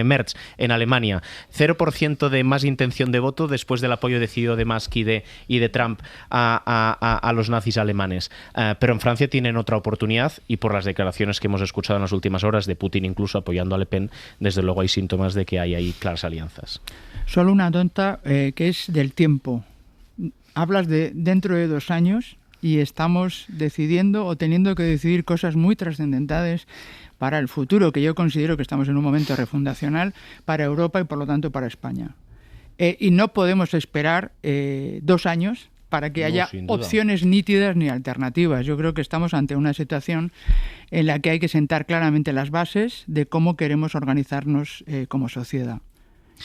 Merz, en Alemania. 0% de más intención de voto después del apoyo decidido de Musk y de Trump a los nazis alemanes. Pero en Francia tienen otra oportunidad, y por las declaraciones que hemos escuchado en las últimas horas de Putin incluso apoyando a Le Pen, desde luego hay síntomas de que hay ahí claras alianzas. Solo una tonta que es del tiempo. Hablas de dentro de 2 años y estamos decidiendo o teniendo que decidir cosas muy trascendentales para el futuro, que yo considero que estamos en un momento refundacional para Europa y por lo tanto para España. Y no podemos esperar 2 años para que haya opciones nítidas ni alternativas. Yo creo que estamos ante una situación en la que hay que sentar claramente las bases de cómo queremos organizarnos como sociedad.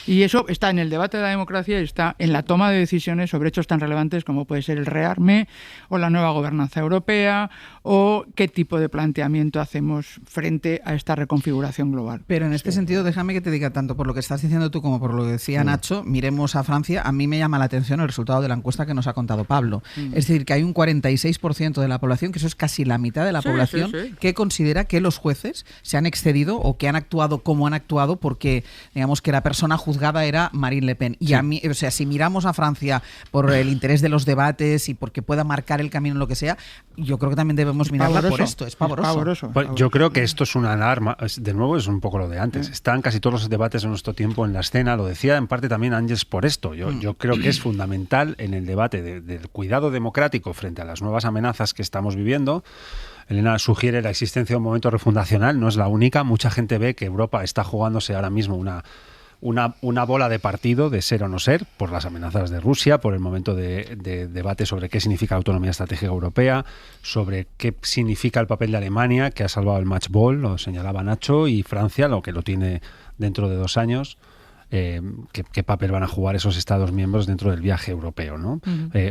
Y eso está en el debate de la democracia y está en la toma de decisiones sobre hechos tan relevantes como puede ser el rearme o la nueva gobernanza europea o qué tipo de planteamiento hacemos frente a esta reconfiguración global. Pero en este sentido, déjame que te diga, tanto por lo que estás diciendo tú como por lo que decía Nacho, miremos a Francia. A mí me llama la atención el resultado de la encuesta que nos ha contado Pablo. Es decir, que hay un 46% de la población, que eso es casi la mitad de la población, que considera que los jueces se han excedido o que han actuado como han actuado porque, digamos, que la persona juzgada era Marine Le Pen. Y a mí, o sea, si miramos a Francia por el interés de los debates y porque pueda marcar el camino en lo que sea, yo creo que también debemos mirarla por esto. Es pavoroso. Pues yo creo que esto es una alarma. De nuevo, es un poco lo de antes. Están casi todos los debates de nuestro tiempo en la escena. Lo decía en parte también Ángels por esto. Yo creo que es fundamental en el debate del cuidado democrático frente a las nuevas amenazas que estamos viviendo. Elena sugiere la existencia de un momento refundacional. No es la única. Mucha gente ve que Europa está jugándose ahora mismo una bola de partido de ser o no ser, por las amenazas de Rusia, por el momento de debate sobre qué significa autonomía estratégica europea, sobre qué significa el papel de Alemania, que ha salvado el match ball, lo señalaba Nacho, y Francia, lo que lo tiene dentro de 2 años. Qué papel van a jugar esos Estados miembros dentro del viaje europeo, ¿no?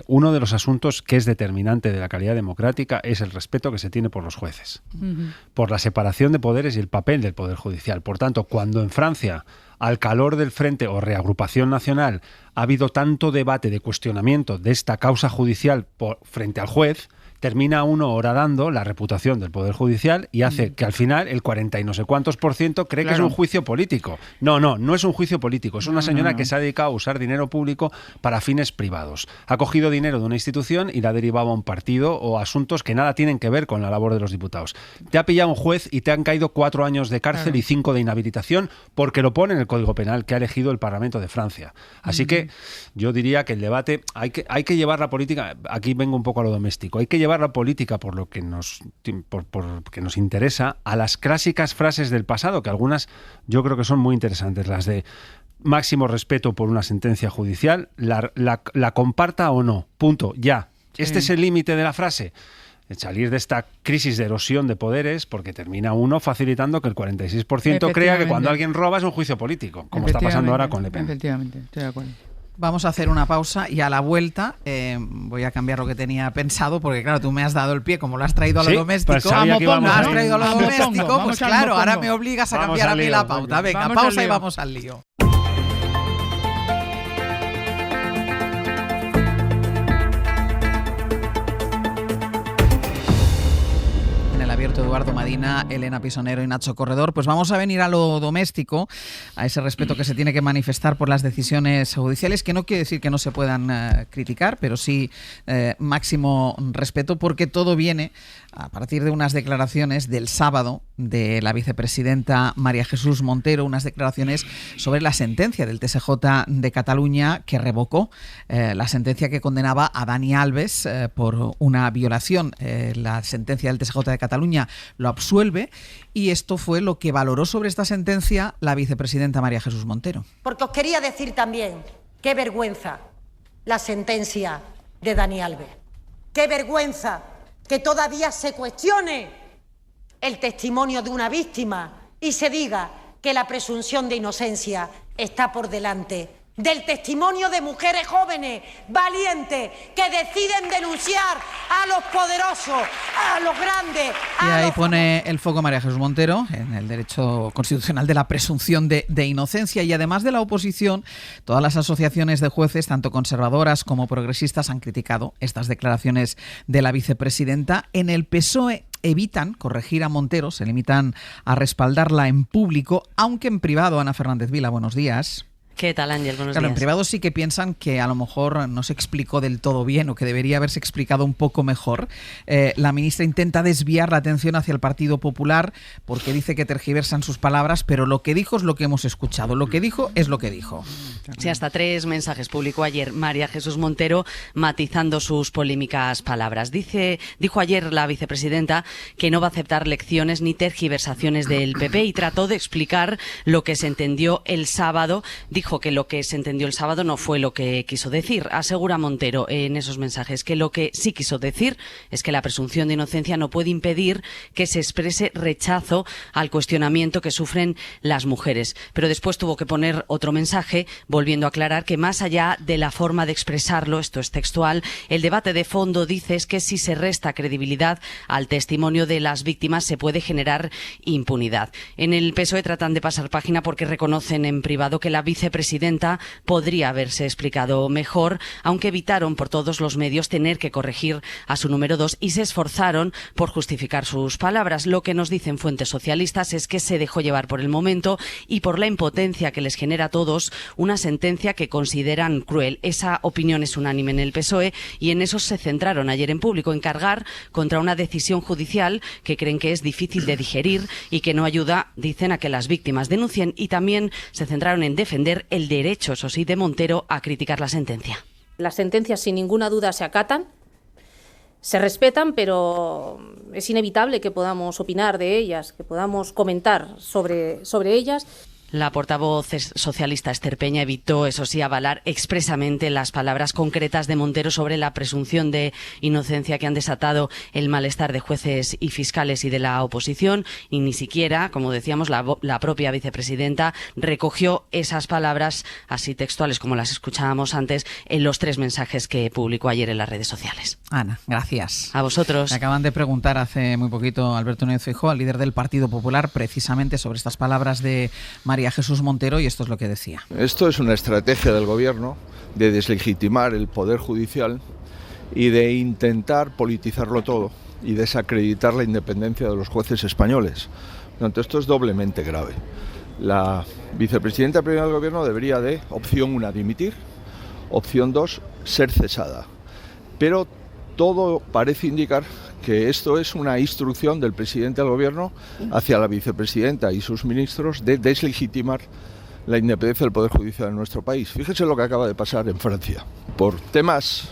Uno de los asuntos que es determinante de la calidad democrática es el respeto que se tiene por los jueces, por la separación de poderes y el papel del Poder Judicial. Por tanto, cuando en Francia, al calor del Frente o Reagrupación Nacional, ha habido tanto debate de cuestionamiento de esta causa judicial frente al juez, termina uno horadando la reputación del Poder Judicial y hace que al final el 40 y no sé cuántos % cree que es un juicio político. No es un juicio político. Es una señora que se ha dedicado a usar dinero público para fines privados. Ha cogido dinero de una institución y la ha derivado a un partido o a asuntos que nada tienen que ver con la labor de los diputados. Te ha pillado un juez y te han caído 4 años de cárcel y 5 de inhabilitación porque lo pone en el Código Penal que ha elegido el Parlamento de Francia. Así que yo diría que el debate hay que llevar la política, aquí vengo un poco a lo doméstico, hay que llevar la política por lo que que nos interesa a las clásicas frases del pasado, que algunas yo creo que son muy interesantes, las de máximo respeto por una sentencia judicial, la comparta o no, punto, ya. Este es el límite de la frase. Salir de esta crisis de erosión de poderes, porque termina uno facilitando que el 46% crea que cuando alguien roba es un juicio político, como está pasando ahora con Le Pen. Efectivamente, estoy de acuerdo. Vamos a hacer una pausa y a la vuelta voy a cambiar lo que tenía pensado, porque claro, tú me has dado el pie, como lo has traído a lo doméstico. Pues has traído a lo doméstico, pues claro, ahora me obligas a cambiar a mí la pauta. Venga, pausa y vamos al lío. Abierto Eduardo Madina, Elena Pisonero y Nacho Corredor. Pues vamos a venir a lo doméstico, a ese respeto que se tiene que manifestar por las decisiones judiciales, que no quiere decir que no se puedan criticar, pero sí máximo respeto, porque todo viene a partir de unas declaraciones del sábado de la vicepresidenta María Jesús Montero, unas declaraciones sobre la sentencia del TSJ de Cataluña que revocó la sentencia que condenaba a Dani Alves por una violación. La sentencia del TSJ de Cataluña lo absuelve, y esto fue lo que valoró sobre esta sentencia la vicepresidenta María Jesús Montero. Porque os quería decir también, qué vergüenza la sentencia de Dani Alves. Qué vergüenza que todavía se cuestione el testimonio de una víctima y se diga que la presunción de inocencia está por delante del testimonio de mujeres jóvenes, valientes, que deciden denunciar a los poderosos, a los grandes. Y ahí pone el foco María Jesús Montero en el derecho constitucional de la presunción de inocencia. Y además de la oposición, todas las asociaciones de jueces, tanto conservadoras como progresistas, han criticado estas declaraciones de la vicepresidenta. En el PSOE evitan corregir a Montero, se limitan a respaldarla en público, aunque en privado. Ana Fernández Vila, buenos días. ¿Qué tal, Ángel? Buenos días. En privado sí que piensan que a lo mejor no se explicó del todo bien o que debería haberse explicado un poco mejor. La ministra intenta desviar la atención hacia el Partido Popular porque dice que tergiversan sus palabras, pero lo que dijo es lo que hemos escuchado. Lo que dijo es lo que dijo. Sí, hasta 3 mensajes publicó ayer María Jesús Montero matizando sus polémicas palabras. Dijo ayer la vicepresidenta que no va a aceptar lecciones ni tergiversaciones del PP y trató de explicar lo que se entendió el sábado. Dijo que lo que se entendió el sábado no fue lo que quiso decir. Asegura Montero en esos mensajes que lo que sí quiso decir es que la presunción de inocencia no puede impedir que se exprese rechazo al cuestionamiento que sufren las mujeres. Pero después tuvo que poner otro mensaje, volviendo a aclarar que más allá de la forma de expresarlo, esto es textual, el debate de fondo, dice, es que si se resta credibilidad al testimonio de las víctimas se puede generar impunidad. En el PSOE tratan de pasar página porque reconocen en privado que la vicepresidenta podría haberse explicado mejor, aunque evitaron por todos los medios tener que corregir a su número 2 y se esforzaron por justificar sus palabras. Lo que nos dicen fuentes socialistas es que se dejó llevar por el momento y por la impotencia que les genera a todos una sentencia que consideran cruel. Esa opinión es unánime en el PSOE y en eso se centraron ayer en público, en cargar contra una decisión judicial que creen que es difícil de digerir y que no ayuda, dicen, a que las víctimas denuncien, y también se centraron en defender el derecho, eso sí, de Montero a criticar la sentencia. Las sentencias sin ninguna duda se acatan, se respetan, pero es inevitable que podamos opinar de ellas, que podamos comentar sobre ellas. La portavoz socialista Esther Peña evitó, eso sí, avalar expresamente las palabras concretas de Montero sobre la presunción de inocencia que han desatado el malestar de jueces y fiscales y de la oposición, y ni siquiera, como decíamos, la propia vicepresidenta recogió esas palabras así textuales como las escuchábamos antes en los 3 mensajes que publicó ayer en las redes sociales. Ana, gracias. A vosotros. Me acaban de preguntar hace muy poquito Alberto Núñez Feijóo, al líder del Partido Popular, precisamente sobre estas palabras de María Jesús Montero, y esto es lo que decía. Esto es una estrategia del gobierno de deslegitimar el Poder Judicial y de intentar politizarlo todo y desacreditar la independencia de los jueces españoles. Por tanto, esto es doblemente grave. La vicepresidenta primera del gobierno debería de, opción 1, dimitir, opción 2, ser cesada. Pero todo parece indicar que esto es una instrucción del presidente del gobierno hacia la vicepresidenta y sus ministros de deslegitimar la independencia del Poder Judicial en nuestro país. Fíjese lo que acaba de pasar en Francia. Por temas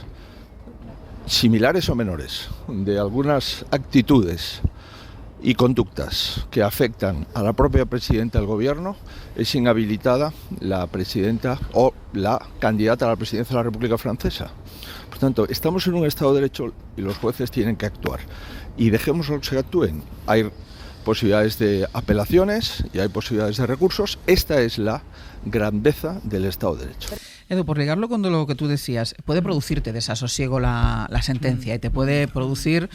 similares o menores, de algunas actitudes y conductas que afectan a la propia presidenta del gobierno, es inhabilitada la presidenta o la candidata a la presidencia de la República Francesa. Por tanto, estamos en un Estado de Derecho y los jueces tienen que actuar. Y dejémoslo que actúen. Hay posibilidades de apelaciones y hay posibilidades de recursos. Esta es la grandeza del Estado de Derecho. Edu, por ligarlo con lo que tú decías, puede producirte desasosiego la sentencia y te puede producir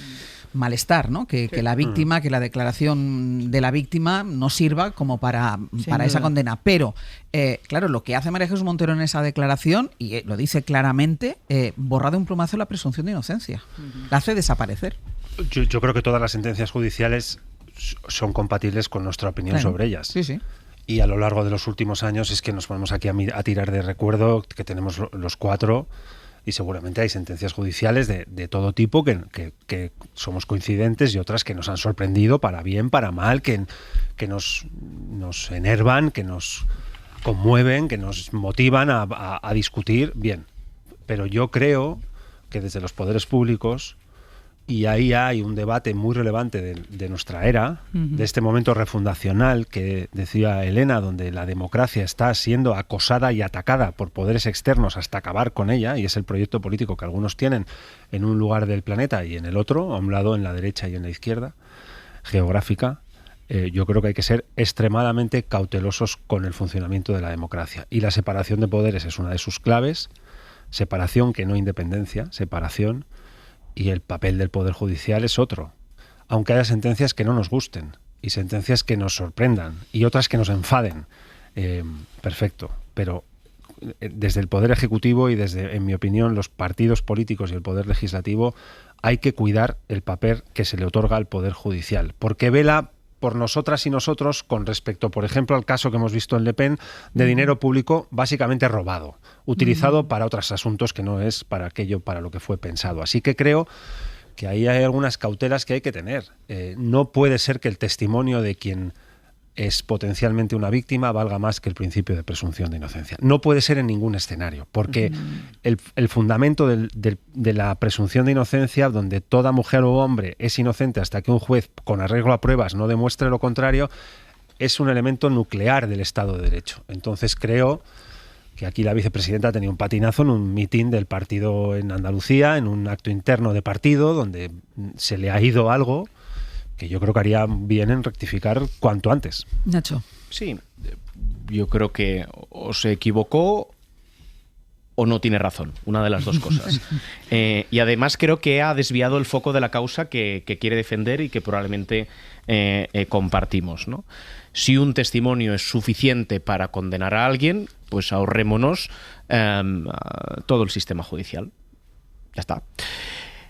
malestar, ¿no? Que la víctima, que la declaración de la víctima no sirva como para esa condena. Pero, claro, lo que hace María Jesús Montero en esa declaración, y lo dice claramente, borra de un plumazo la presunción de inocencia. La hace desaparecer. Yo creo que todas las sentencias judiciales son compatibles con nuestra opinión sobre ellas. Sí, sí. Y a lo largo de los últimos años es que nos ponemos aquí a tirar de recuerdo que tenemos los 4, y seguramente hay sentencias judiciales de todo tipo que somos coincidentes y otras que nos han sorprendido para bien, para mal, que nos enervan, que nos conmueven, que nos motivan a discutir bien. Pero yo creo que desde los poderes públicos, y ahí hay un debate muy relevante de nuestra era, de este momento refundacional que decía Elena, donde la democracia está siendo acosada y atacada por poderes externos hasta acabar con ella, y es el proyecto político que algunos tienen en un lugar del planeta y en el otro, a un lado en la derecha y en la izquierda geográfica. yo creo que hay que ser extremadamente cautelosos con el funcionamiento de la democracia. Y la separación de poderes es una de sus claves. Separación, que no independencia, separación. Y el papel del Poder Judicial es otro. Aunque haya sentencias que no nos gusten y sentencias que nos sorprendan y otras que nos enfaden. Perfecto. Pero desde el Poder Ejecutivo y desde, en mi opinión, los partidos políticos y el Poder Legislativo, hay que cuidar el papel que se le otorga al Poder Judicial. Porque vela por nosotras y nosotros con respecto, por ejemplo, al caso que hemos visto en Le Pen de dinero público básicamente robado, utilizado para otros asuntos que no es para aquello para lo que fue pensado. Así que creo que ahí hay algunas cautelas que hay que tener. No puede ser que el testimonio de quien es potencialmente una víctima valga más que el principio de presunción de inocencia. No puede ser en ningún escenario, porque el fundamento de la presunción de inocencia, donde toda mujer o hombre es inocente hasta que un juez, con arreglo a pruebas, no demuestre lo contrario, es un elemento nuclear del Estado de Derecho. Entonces creo que aquí la vicepresidenta ha tenido un patinazo en un mitin del partido en Andalucía, en un acto interno de partido, donde se le ha ido algo que yo creo que haría bien en rectificar cuanto antes. Nacho. Sí, yo creo que o se equivocó o no tiene razón, una de las dos cosas. Y además creo que ha desviado el foco de la causa que quiere defender y que probablemente compartimos, ¿no? Si un testimonio es suficiente para condenar a alguien, pues ahorrémonos todo el sistema judicial. Ya está.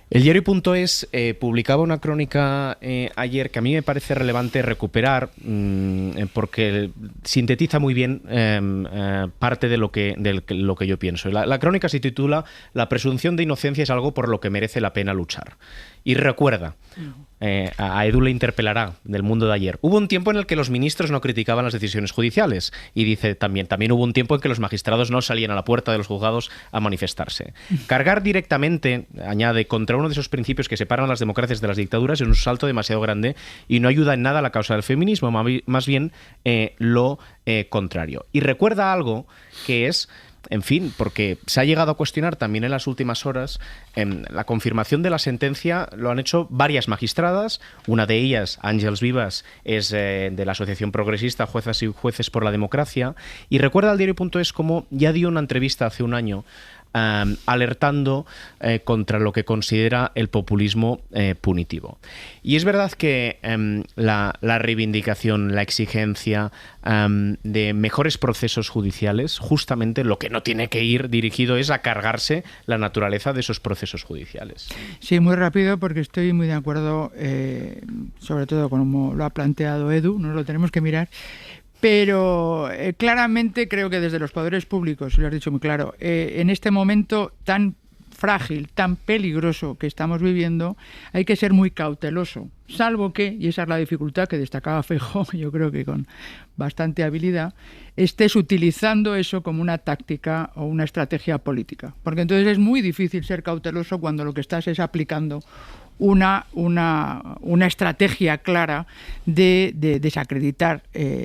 El diario.es publicaba una crónica ayer que a mí me parece relevante recuperar porque sintetiza muy bien parte de lo que yo pienso. La crónica se titula "La presunción de inocencia es algo por lo que merece la pena luchar". Y recuerda, a Edu le interpelará del mundo de ayer, hubo un tiempo en el que los ministros no criticaban las decisiones judiciales, y dice también hubo un tiempo en que los magistrados no salían a la puerta de los juzgados a manifestarse. Cargar directamente, añade, contra uno de esos principios que separan las democracias de las dictaduras es un salto demasiado grande y no ayuda en nada a la causa del feminismo, más bien lo contrario. Y recuerda algo que es, en fin, porque se ha llegado a cuestionar también en las últimas horas, la confirmación de la sentencia lo han hecho varias magistradas, una de ellas, Àngels Vivas, es de la Asociación Progresista Juezas y Jueces por la Democracia, y recuerda al diario.es como ya dio una entrevista hace un año alertando contra lo que considera el populismo punitivo. Y es verdad que la reivindicación, la exigencia de mejores procesos judiciales, justamente lo que no tiene que ir dirigido es a cargarse la naturaleza de esos procesos judiciales. Sí, muy rápido, porque estoy muy de acuerdo, sobre todo como lo ha planteado Edu, nos lo tenemos que mirar. Pero claramente creo que desde los poderes públicos, lo has dicho muy claro, en este momento tan frágil, tan peligroso que estamos viviendo, hay que ser muy cauteloso, salvo que, y esa es la dificultad que destacaba Feijóo, yo creo que con bastante habilidad, estés utilizando eso como una táctica o una estrategia política. Porque entonces es muy difícil ser cauteloso cuando lo que estás es aplicando una estrategia clara de desacreditar,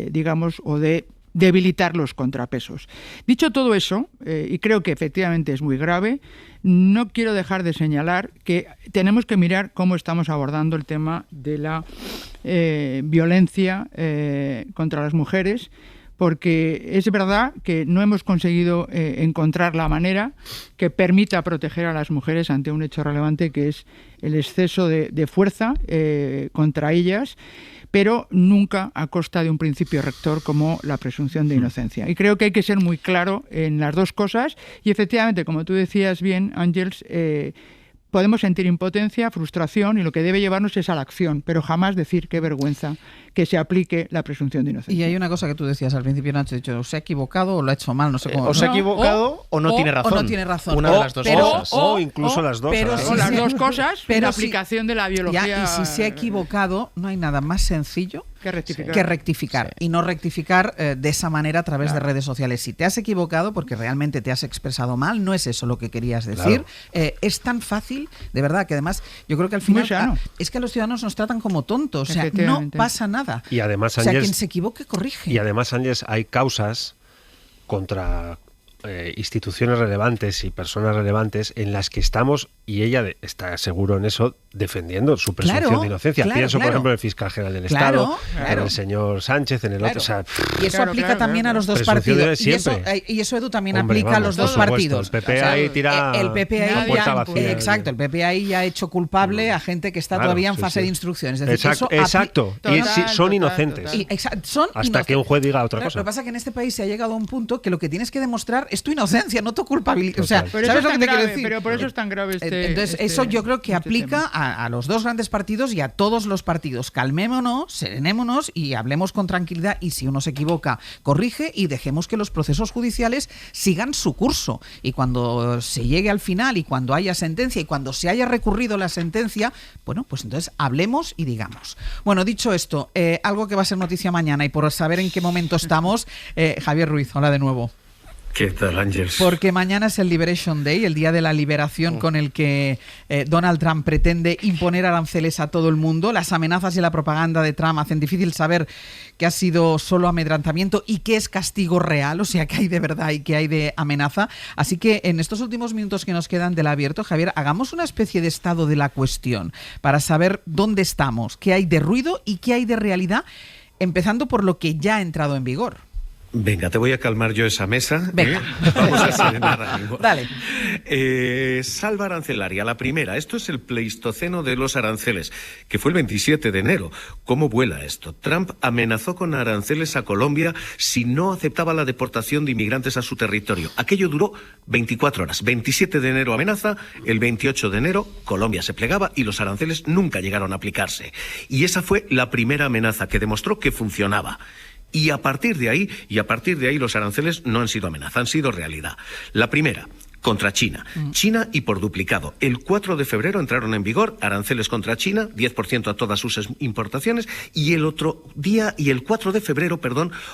digamos, o de debilitar los contrapesos. Dicho todo eso, y creo que efectivamente es muy grave, no quiero dejar de señalar que tenemos que mirar cómo estamos abordando el tema de la violencia contra las mujeres, porque es verdad que no hemos conseguido encontrar la manera que permita proteger a las mujeres ante un hecho relevante, que es el exceso de fuerza contra ellas, pero nunca a costa de un principio rector como la presunción de inocencia. Y creo que hay que ser muy claro en las dos cosas, y efectivamente, como tú decías bien, Àngels, podemos sentir impotencia, frustración, y lo que debe llevarnos es a la acción, pero jamás decir qué vergüenza que se aplique la presunción de inocencia. Y hay una cosa que tú decías al principio, Nacho, dicho, o se ha equivocado o lo ha hecho mal, no sé cómo. O se ha equivocado o no tiene razón. O no tiene razón. Una de las dos cosas. O incluso las dos. Pero o las dos cosas, pero la aplicación de la biología. Ya, y si se ha equivocado, no hay nada más sencillo que rectificar. Sí. Y no rectificar de esa manera a través de redes sociales. Si te has equivocado porque realmente te has expresado mal, no es eso lo que querías decir. Es tan fácil, de verdad, que además yo creo que al final es que a los ciudadanos nos tratan como tontos. O sea, no pasa nada. Y además, o sea, quien se equivoque, corrige. Y además, Àngels, hay causas contra instituciones relevantes y personas relevantes en las que estamos, y ella está seguro en eso, defendiendo su presunción de inocencia. Pienso, por ejemplo, en el fiscal general del Estado, en el señor Sánchez, en el otro. O sea, y eso aplica también a los dos partidos. Y eso, Edu, también aplica a los dos partidos. El PP ahí tira el PP ahí puerta vacía. Exacto, el PP ahí ya ha hecho culpable a gente que está todavía en fase de instrucciones. Es decir, exacto. Y son inocentes. Hasta que un juez diga otra cosa. Lo que pasa es que en este país se ha llegado a un punto que lo que tienes que demostrar es tu inocencia, no tu culpabilidad. O sea, ¿sabes lo que te quiero decir? Pero por eso es tan grave Entonces, eso yo creo que aplica a los dos grandes partidos y a todos los partidos. Calmémonos, serenémonos y hablemos con tranquilidad, y si uno se equivoca, corrige, y dejemos que los procesos judiciales sigan su curso. Y cuando se llegue al final y cuando haya sentencia y cuando se haya recurrido la sentencia, bueno, pues entonces hablemos y digamos. Bueno, dicho esto, algo que va a ser noticia mañana, y por saber en qué momento estamos, Javier Ruiz, hola de nuevo. ¿Qué tal, Ángeles? Porque mañana es el Liberation Day, el día de la liberación, con el que Donald Trump pretende imponer aranceles a todo el mundo. Las amenazas y la propaganda de Trump hacen difícil saber qué ha sido solo amedrentamiento y qué es castigo real, o sea, qué hay de verdad y qué hay de amenaza. Así que en estos últimos minutos que nos quedan del abierto, Javier, hagamos una especie de estado de la cuestión para saber dónde estamos, qué hay de ruido y qué hay de realidad, empezando por lo que ya ha entrado en vigor. Venga, te voy a calmar yo esa mesa. Venga. Vamos a serenar ánimo. Dale. Salva arancelaria, la primera. Esto es el pleistoceno de los aranceles, que fue el 27 de enero. ¿Cómo vuela esto? Trump amenazó con aranceles a Colombia si no aceptaba la deportación de inmigrantes a su territorio. Aquello duró 24 horas. 27 de enero amenaza, el 28 de enero Colombia se plegaba y los aranceles nunca llegaron a aplicarse. Y esa fue la primera amenaza que demostró que funcionaba. Y a partir de ahí los aranceles no han sido amenaza, han sido realidad. La primera, contra China. China y por duplicado. El 4 de febrero entraron en vigor aranceles contra China, 10% a todas sus importaciones, y el otro día, y el 4 de febrero,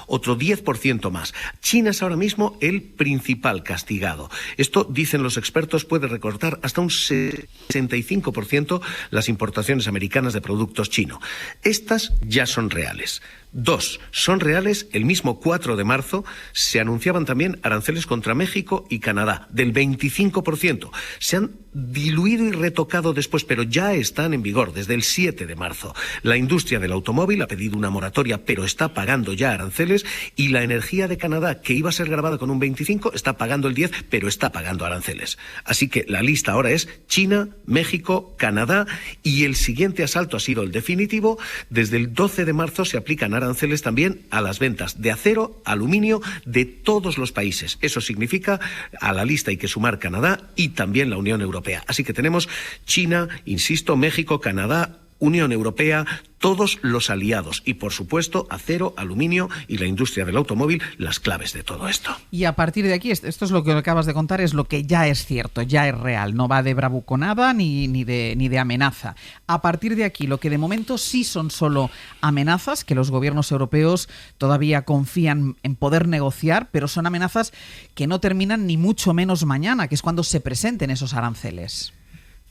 otro 10% más. China es ahora mismo el principal castigado. Esto, dicen los expertos, puede recortar hasta un 65% las importaciones americanas de productos chinos. Estas ya son reales. 2. Son reales. El mismo 4 de marzo se anunciaban también aranceles contra México y Canadá del 25%. Se han diluido y retocado después, pero ya están en vigor desde el 7 de marzo. La industria del automóvil ha pedido una moratoria, pero está pagando ya aranceles, y la energía de Canadá, que iba a ser grabada con un 25%, está pagando el 10%, pero está pagando aranceles. Así que la lista ahora es China, México, Canadá, y el siguiente asalto ha sido el definitivo. Desde el 12 de marzo se aplican aranceles también a las ventas de acero, aluminio, de todos los países. Eso significa, a la lista hay que sumar Canadá y también la Unión Europea. Así que tenemos China, insisto, México, Canadá, Unión Europea, todos los aliados, y por supuesto acero, aluminio y la industria del automóvil, las claves de todo esto. Y a partir de aquí, esto es lo que acabas de contar, es lo que ya es cierto, ya es real, no va de bravuconada ni de amenaza. A partir de aquí, lo que de momento sí son solo amenazas, que los gobiernos europeos todavía confían en poder negociar, pero son amenazas que no terminan ni mucho menos mañana, que es cuando se presenten esos aranceles.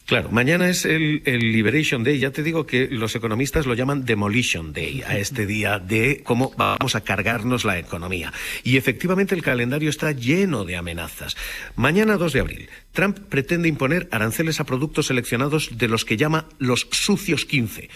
Claro, mañana es el Liberation Day. Ya te digo que los economistas lo llaman Demolition Day, a este día de cómo vamos a cargarnos la economía. Y efectivamente el calendario está lleno de amenazas. Mañana, 2 de abril, Trump pretende imponer aranceles a productos seleccionados de los que llama los sucios 15.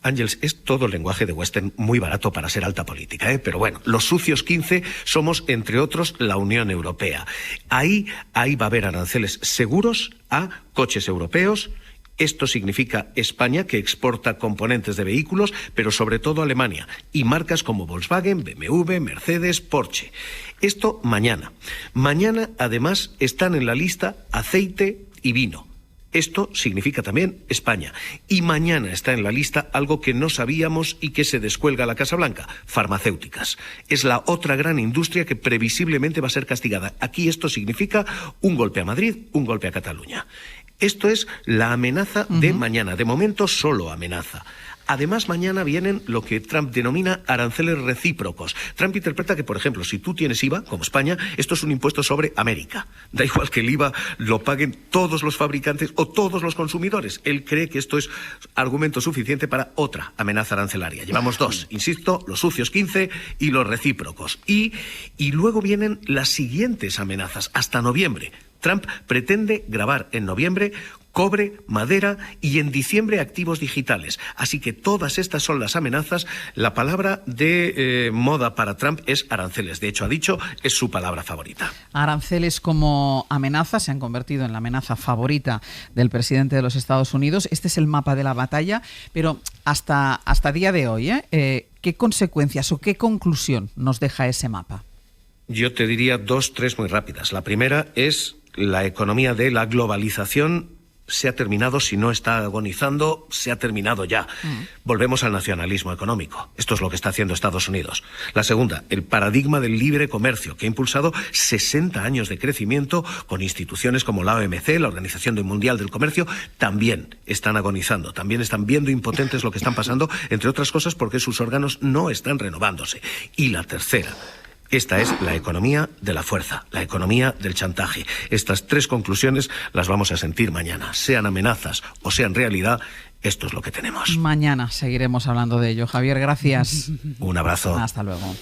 Ángeles, es todo lenguaje de western muy barato para ser alta política, pero bueno, los sucios 15 somos, entre otros, la Unión Europea. Ahí va a haber aranceles seguros a coches europeos. Esto significa España, que exporta componentes de vehículos, pero sobre todo Alemania, y marcas como Volkswagen, BMW, Mercedes, Porsche. Esto mañana. Mañana, además, están en la lista aceite y vino. Esto significa también España. Y mañana está en la lista algo que no sabíamos y que se descuelga la Casa Blanca: farmacéuticas. Es la otra gran industria que previsiblemente va a ser castigada. Aquí esto significa un golpe a Madrid, un golpe a Cataluña. Esto es la amenaza de mañana. De momento, solo amenaza. Además, mañana vienen lo que Trump denomina aranceles recíprocos. Trump interpreta que, por ejemplo, si tú tienes IVA, como España, esto es un impuesto sobre América. Da igual que el IVA lo paguen todos los fabricantes o todos los consumidores. Él cree que esto es argumento suficiente para otra amenaza arancelaria. Llevamos 2, insisto, los sucios 15 y los recíprocos. Y luego vienen las siguientes amenazas, hasta noviembre. Trump pretende gravar en noviembre cobre, madera y en diciembre activos digitales. Así que todas estas son las amenazas. La palabra de moda para Trump es aranceles. De hecho, ha dicho, es su palabra favorita. Aranceles como amenaza se han convertido en la amenaza favorita del presidente de los Estados Unidos. Este es el mapa de la batalla, pero hasta día de hoy, ¿qué consecuencias o qué conclusión nos deja ese mapa? Yo te diría 2, 3 muy rápidas. La primera es la economía de la globalización. Se ha terminado, si no está agonizando, se ha terminado ya. Volvemos al nacionalismo económico. Esto es lo que está haciendo Estados Unidos. La segunda, el paradigma del libre comercio, que ha impulsado 60 años de crecimiento con instituciones como la OMC, la Organización Mundial del Comercio, también están agonizando, también están viendo impotentes lo que están pasando, entre otras cosas porque sus órganos no están renovándose. Y la tercera, esta es la economía de la fuerza, la economía del chantaje. Estas 3 conclusiones las vamos a sentir mañana. Sean amenazas o sean realidad, esto es lo que tenemos. Mañana seguiremos hablando de ello. Javier, gracias. Un abrazo. Hasta luego.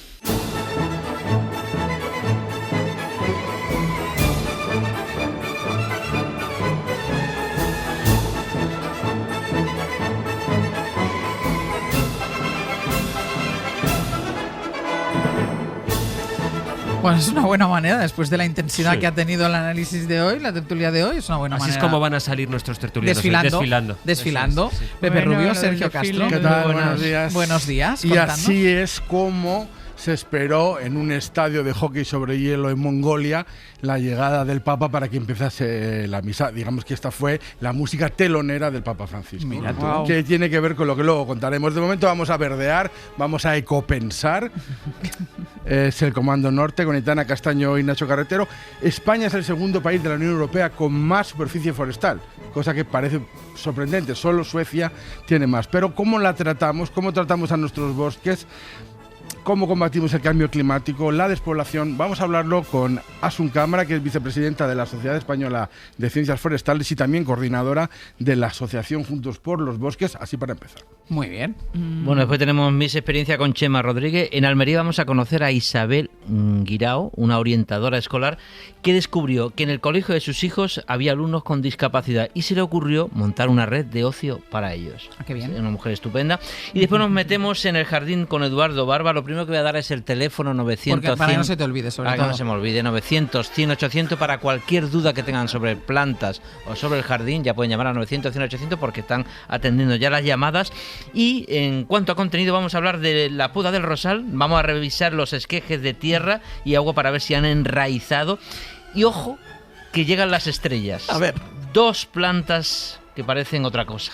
Bueno, es una buena manera, después de la intensidad que ha tenido el análisis de hoy, la tertulia de hoy, es una buena manera. Así es como van a salir nuestros tertulianos. Desfilando. Sí. Pepe Rubio, Sergio Castro. ¿Qué tal? Buenos días. Buenos días. Y así es como se esperó en un estadio de hockey sobre hielo en Mongolia la llegada del Papa para que empezase la misa. Digamos que esta fue la música telonera del Papa Francisco. Mira tú. Que tiene que ver con lo que luego contaremos. De momento vamos a verdear, vamos a ecopensar. Es el Comando Norte con Aitana Castaño y Nacho Carretero. España es el segundo país de la Unión Europea con más superficie forestal, cosa que parece sorprendente. Solo Suecia tiene más. Pero ¿cómo la tratamos? ¿Cómo tratamos a nuestros bosques? ¿Cómo combatimos el cambio climático, la despoblación? Vamos a hablarlo con Asun Cámara, que es vicepresidenta de la Sociedad Española de Ciencias Forestales y también coordinadora de la asociación Juntos por los Bosques, así para empezar. Muy bien. Bueno, después tenemos mis experiencias con Chema Rodríguez. En Almería vamos a conocer a Isabel Guirao, una orientadora escolar que descubrió que en el colegio de sus hijos había alumnos con discapacidad y se le ocurrió montar una red de ocio para ellos. Qué bien. Una mujer estupenda. Y después nos metemos en el jardín con Eduardo Barba. Lo primero que voy a dar es el teléfono 900 Porque para que no se te olvide, sobre todo. Para que no se me olvide, 900 100 800 para cualquier duda que tengan sobre plantas o sobre el jardín. Ya pueden llamar a 900 100 800 porque están atendiendo ya las llamadas. Y en cuanto a contenido vamos a hablar de la poda del rosal. Vamos a revisar los esquejes de tierra y agua para ver si han enraizado. Y ojo, que llegan las estrellas. A ver. 2 plantas que parecen otra cosa.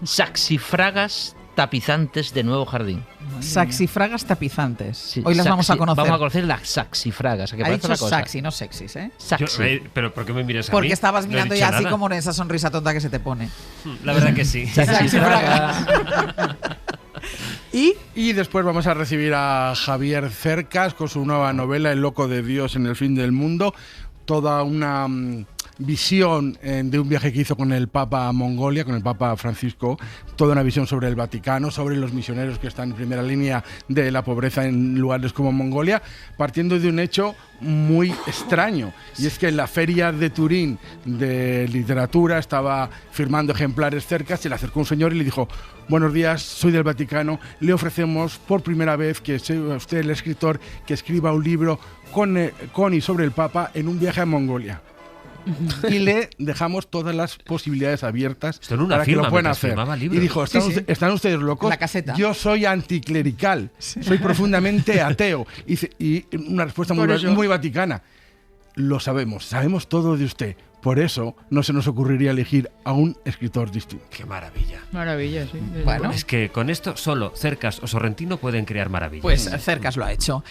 Saxifragas tapizantes de nuevo jardín. Saxifragas tapizantes. Sí, hoy las vamos a conocer. Vamos a conocer las saxifragas. Que ha parece dicho una cosa. saxi, no sexis, ¿eh? Saxi. ¿Pero por qué me miras a mí? Porque estabas mirando ya nada. así como en esa sonrisa tonta que se te pone. La verdad que sí. Saxifraga. Y después vamos a recibir a Javier Cercas con su nueva novela El loco de Dios en el fin del mundo. Toda una visión de un viaje que hizo con el Papa a Mongolia, con el Papa Francisco, toda una visión sobre el Vaticano, sobre los misioneros que están en primera línea de la pobreza en lugares como Mongolia, partiendo de un hecho muy extraño, y es que en la feria de Turín de literatura estaba firmando ejemplares cerca, se le acercó un señor y le dijo: buenos días, soy del Vaticano, le ofrecemos por primera vez que sea usted el escritor que escriba un libro con y sobre el Papa en un viaje a Mongolia. Y le dejamos todas las posibilidades abiertas para que lo puedan hacer. Y dijo: ¿Están ustedes locos? La caseta. Yo soy anticlerical, soy profundamente ateo. Y una respuesta muy vaticana. Lo sabemos todo de usted. Por eso no se nos ocurriría elegir a un escritor distinto. ¡Qué maravilla! Maravilla, sí. Bueno, es que con esto solo Cercas o Sorrentino pueden crear maravillas. Pues Cercas lo ha hecho.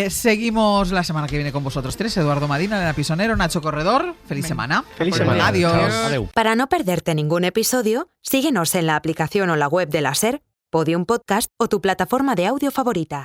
Seguimos la semana que viene con vosotros tres. Eduardo Madina, Elena Pisonero, Nacho Corredor. Feliz semana. Feliz semana. Adiós. Adiós. Para no perderte ningún episodio, síguenos en la aplicación o la web de la SER, Podium Podcast o tu plataforma de audio favorita.